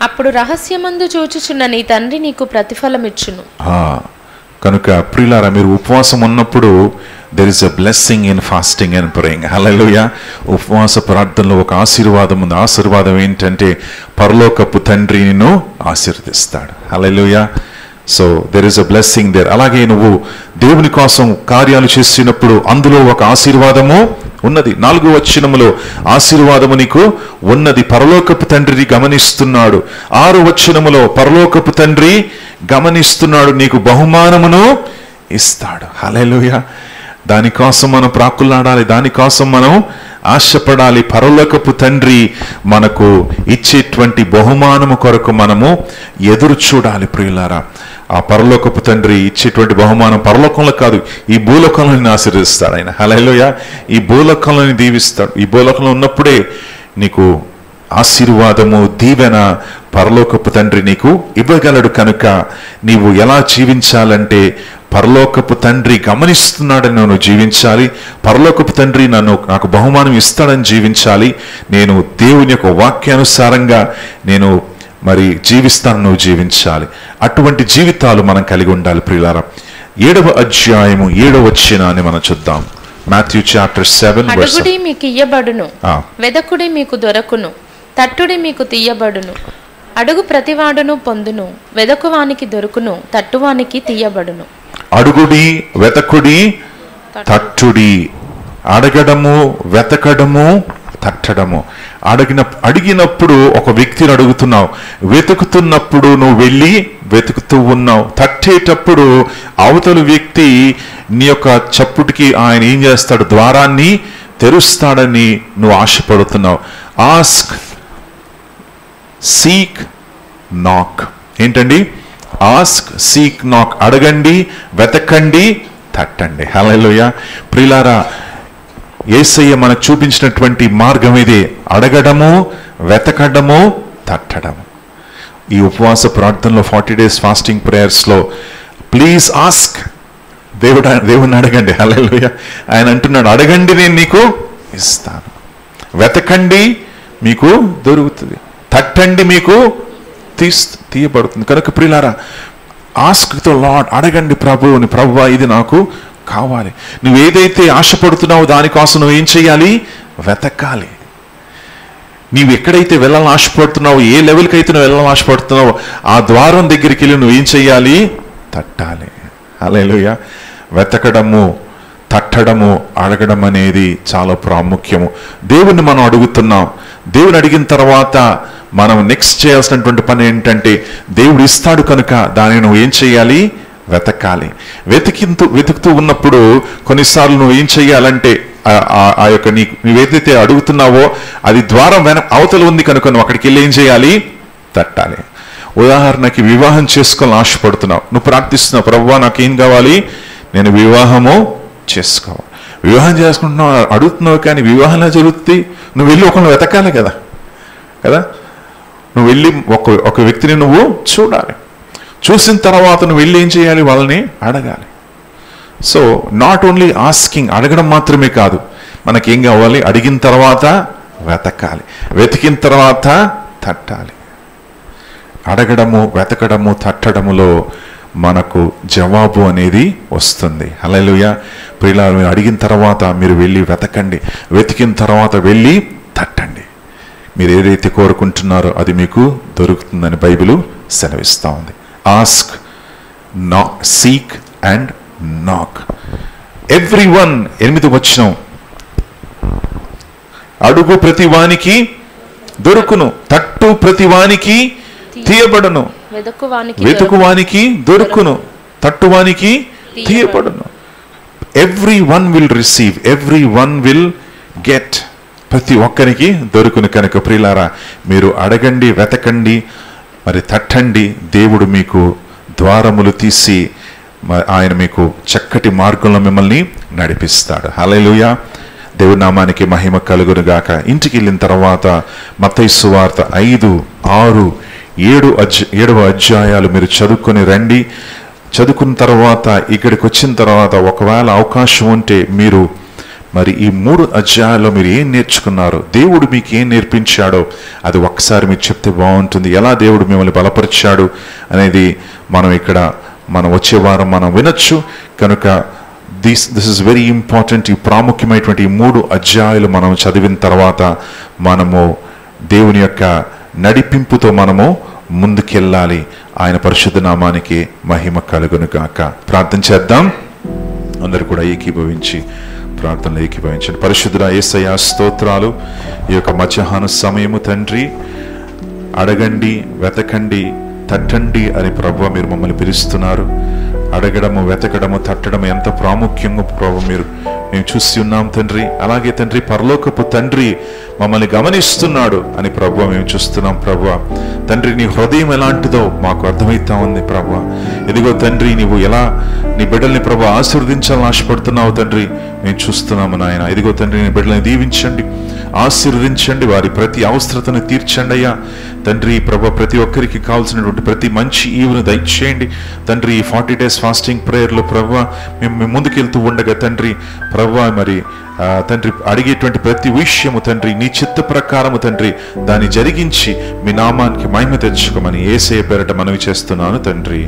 అప్పుడు రహస్యమందు చూచుచున్న నీ తండ్రి నీకు ప్రతిఫలం ఇచ్చును. కనుక ప్రియులారా, మీరు ఉపవాసం ఉన్నప్పుడు there is a blessing in fasting and praying. హల్లెలూయా. ఉపవాస ప్రార్థనలో ఒక ఆశీర్వాదం ఉంది. ఆశీర్వాదం ఏంటంటే పరలోకపు తండ్రి నిన్ను ఆశీర్వదిస్తాడు. Hallelujah. So there is a blessing there. అలాగే నువ్వు దేవుని కోసం కార్యాలు చేసినప్పుడు అందులో ఒక ఆశీర్వాదము ఉన్నది. 4వ వచనములో ఆశీర్వాదము నీకు ఉన్నది. పరలోకపు తండ్రిని గమనిస్తున్నాడు. 6వ వచనములో పరలోకపు తండ్రి గమనిస్తున్నాడు, నీకు బహుమానమును ఇస్తాడు. హల్లెలూయా. దానికోసం మనం ప్రాకులాడాలి, దానికోసం మనం ఆశపడాలి. పరలోకపు తండ్రి మనకు ఇచ్చేటువంటి బహుమానము కొరకు మనము ఎదురు చూడాలి. ప్రియులారా, ఆ పరలోకపు తండ్రి ఇచ్చేటువంటి బహుమానం పరలోకంలో కాదు, ఈ భూలోకంలో ఆశీర్వదిస్తాడు ఆయన. హల్లెలూయా. ఈ భూలోకంలో దీవిస్తాడు. ఈ భూలోకంలో ఉన్నప్పుడే నీకు ఆశీర్వాదము, దీవెన పరలోకపు తండ్రి నీకు ఇవ్వగలడు. కనుక నీవు ఎలా జీవించాలంటే పరలోకపు తండ్రి గమనిస్తున్నాడని నువ్వు జీవించాలి. పరలోకపు తండ్రి నాకు బహుమానం ఇస్తాడని జీవించాలి. నేను దేవుని యొక్క వాక్యానుసారంగా నేను మరి జీవిస్తాను, నువ్వు జీవించాలి. అటువంటి జీవితాలు మనం కలిగి ఉండాలి ప్రియులారా. 7వ అధ్యాయము 7వ వచనాన్ని మనం చూద్దాం. మాథ్యూ చాప్టర్ 7 అడుగుడి మీకు ఇయ్యబడును, వెదకుడి మీకు దొరకును, తట్టుడి మీకు తీయబడును. అడుగు ప్రతివాడును పొందును, వెదకువానికి దొరుకును, తట్టువానికి తీయబడును. అడుగుడి, వెతకుడి, తట్టుడి. అడగడము, వెతకడము, తట్టడము. అడిగినప్పుడు ఒక వ్యక్తిని అడుగుతున్నావు, వెతుకుతున్నప్పుడు నువ్వు వెళ్ళి వెతుకుతూ ఉన్నావు. తట్టేటప్పుడు అవతల వ్యక్తి నీ యొక్క చప్పుటికి ఆయన ఏం చేస్తాడు, ద్వారాన్ని తెరుస్తాడని నువ్వు ఆశపడుతున్నావు. ఆస్క్, సీక్, నాక్. ఏంటండి? ఆస్క్, సీక్, నాక్. అడగండి, వెతకండి, తట్టండి. హల్లెలూయా. ప్రియులారా, యేసయ్య మనకు చూపించినటువంటి మార్గం ఇదే. అడగడము, వెతకడము, తట్టడము. ఈ ఉపవాస ప్రార్థనలో 40 days ఫాస్టింగ్ ప్రేయర్స్లో ప్లీజ్ ఆస్క్, దేవుడిని అడగండి. హల్లెలూయా. ఆయన అంటున్నాడు, అడగండి నేను నీకు ఇస్తాను, వెతకండి మీకు దొరుకుతుంది, తట్టండి మీకు తీయబడుతుంది. కనుక ప్రియులారా, ఆస్క్ ద లార్డ్, అడగండి ప్రభువుని, ప్రభువా ఇది నాకు కావాలి. నువ్వు ఏదైతే ఆశపడుతున్నావో దానికోసం నువ్వు ఏం చేయాలి? వెతకాలి. నీవు ఎక్కడైతే వెళ్ళాలని ఆశపడుతున్నావో, ఏ లెవెల్కి అయితే నువ్వు వెళ్ళాలని ఆశపడుతున్నావో ఆ ద్వారం దగ్గరికి వెళ్ళి నువ్వేం చేయాలి? తట్టాలి. హల్లెలూయా. వెతకడము, తట్టడము, అడగడం అనేది చాలా ప్రాముఖ్యము. దేవుణ్ణి మనం అడుగుతున్నాం. దేవుని అడిగిన తర్వాత మనం నెక్స్ట్ చేయాల్సినటువంటి పని ఏంటంటే, దేవుడు ఇస్తాడు కనుక దాన్ని నువ్వు ఏం చేయాలి? వెతకాలి. వెతుకుతూ ఉన్నప్పుడు కొన్నిసార్లు నువ్వు ఏం చెయ్యాలంటే ఆ యొక్క నువ్వేదైతే అడుగుతున్నావో అది ద్వారం అవతల ఉంది కనుక నువ్వు అక్కడికి వెళ్ళి ఏం చేయాలి? తట్టాలి. ఉదాహరణకి వివాహం చేసుకోవాలని ఆశపడుతున్నావు, నువ్వు ప్రార్థిస్తున్నావు, ప్రభువా నాకేం కావాలి? నేను వివాహము చేసుకోవాలి. వివాహం చేసుకుంటున్నావు, అడుగుతున్నావు, కానీ వివాహంలో జరుగుతుంది. నువ్వు వెళ్ళి ఒకరిని వెతకాలి కదా. నువ్వు వెళ్ళి ఒక వ్యక్తిని నువ్వు చూడాలి. చూసిన తర్వాత నువ్వు వెళ్ళి ఏం చేయాలి? వాళ్ళని అడగాలి. సో నాట్ ఓన్లీ ఆస్కింగ్, అడగడం మాత్రమే కాదు, మనకేం కావాలి? అడిగిన తర్వాత వెతకాలి, వెతికిన తర్వాత తట్టాలి. అడగడము, వెతకడము, తట్టడములో మనకు జవాబు అనేది వస్తుంది. హల్లెలూయా. ప్రియులారా, మీరు అడిగిన తర్వాత మీరు వెళ్ళి వెతకండి, వెతికిన తర్వాత వెళ్ళి తట్టండి. మీరు ఏదైతే కోరుకుంటున్నారో అది మీకు దొరుకుతుందని బైబిల్ సెలవిస్తూ ఉంది. ఆస్క్, నాక్, సీక్ అండ్ నాక్. ఎవ్రీవన్, 8వ వచనం, అడుగు ప్రతివానికి దొరుకును, తట్టు ప్రతివానికి తీయబడును, వెతుకువానికి దొరుకును, తట్టువానికి తీయబడును. Everyone will receive, everyone will get. ప్రతి ఒక్కరికి దొరుకును. కనుక ప్రియులారా, మీరు అడగండి, వెతకండి, మరి తట్టండి. దేవుడు మీకు ద్వారములు తీసి ఆయన మీకు చక్కటి మార్గంలో మిమ్మల్ని నడిపిస్తాడు. హల్లెలూయా. దేవుడి నామానికి మహిమ కలుగును గాక. ఇంటికి వెళ్ళిన తర్వాత మత్తయి సువార్త 5, 6, 7వ అధ్యాయాలు మీరు చదువుకొని రండి. చదువుకున్న తర్వాత ఇక్కడికి వచ్చిన తర్వాత ఒకవేళ అవకాశం ఉంటే మీరు మరి ఈ 3 అధ్యాయాల్లో మీరు ఏం నేర్చుకున్నారో, దేవుడు మీకు ఏం నేర్పించాడో అది ఒక్కసారి మీరు చెప్తే బాగుంటుంది. ఎలా దేవుడు మిమ్మల్ని బలపరిచాడు అనేది మనం వచ్చే వారం మనం వినొచ్చు. కనుక దిస్ ఇస్ వెరీ ఇంపార్టెంట్. ఈ ప్రాముఖ్యమైనటువంటి ఈ 3 అధ్యాయాలు మనం చదివిన తర్వాత మనము దేవుని యొక్క నడిపింపుతో మనము ముందుకెళ్ళాలి. ఆయన పరిశుద్ధ నామానికి మహిమ కలుగును గాక. ప్రార్థన చేద్దాం. అందరూ కూడా ఏకీభవించి ప్రార్థనలు ఏకీభవించండి. పరిశుద్ధుడా యేసయ్య స్తోత్రాలు. ఈ యొక్క మధ్యాహ్న సమయము తండ్రి, అడగండి, వెతకండి, తట్టండి అని ప్రభువా మీరు మమ్మల్ని పిలుస్తున్నారు. అడగడము, వెతకడము, తట్టడము ఎంత ప్రాముఖ్యంగా ప్రభు మేము చూసి ఉన్నాం తండ్రి. అలాగే తండ్రి, పరలోకపు తండ్రి మమ్మల్ని గమనిస్తున్నాడు అని ప్రభువా మేము చూస్తున్నాం. ప్రభువా తండ్రి, నీ హృదయం ఎలాంటిదో మాకు అర్థమవుతా ఉంది. ప్రభువా ఇదిగో తండ్రి, నీవు ఎలా నీ బిడ్డల్ని ప్రభు ఆశీర్వదించాలని ఆశపడుతున్నావు తండ్రి మేము చూస్తున్నాము నాయన. ఇదిగో తండ్రి, నీ బిడ్డల్ని దీవించండి. ఆశీర్వదించండి, వారి ప్రతి అవసరతను తీర్చండి అయ్యా తండ్రి. ప్రభు ప్రతి ఒక్కరికి కావాల్సినటువంటి ప్రతి మంచి ఈవును దయచేయండి తండ్రి. ఈ 40 days ఫాస్టింగ్ ప్రేయర్లో ప్రభు మేము ముందుకెళ్తూ ఉండగా తండ్రి ప్రభు మరి తండ్రి అడిగేటువంటి ప్రతి విషయము తండ్రి నీ చిత్త ప్రకారము తండ్రి దాన్ని జరిగించి మీ నామానికి మహిమ తెచ్చుకోమని యేసయ్య పేరట మనవి చేస్తున్నాను తండ్రి.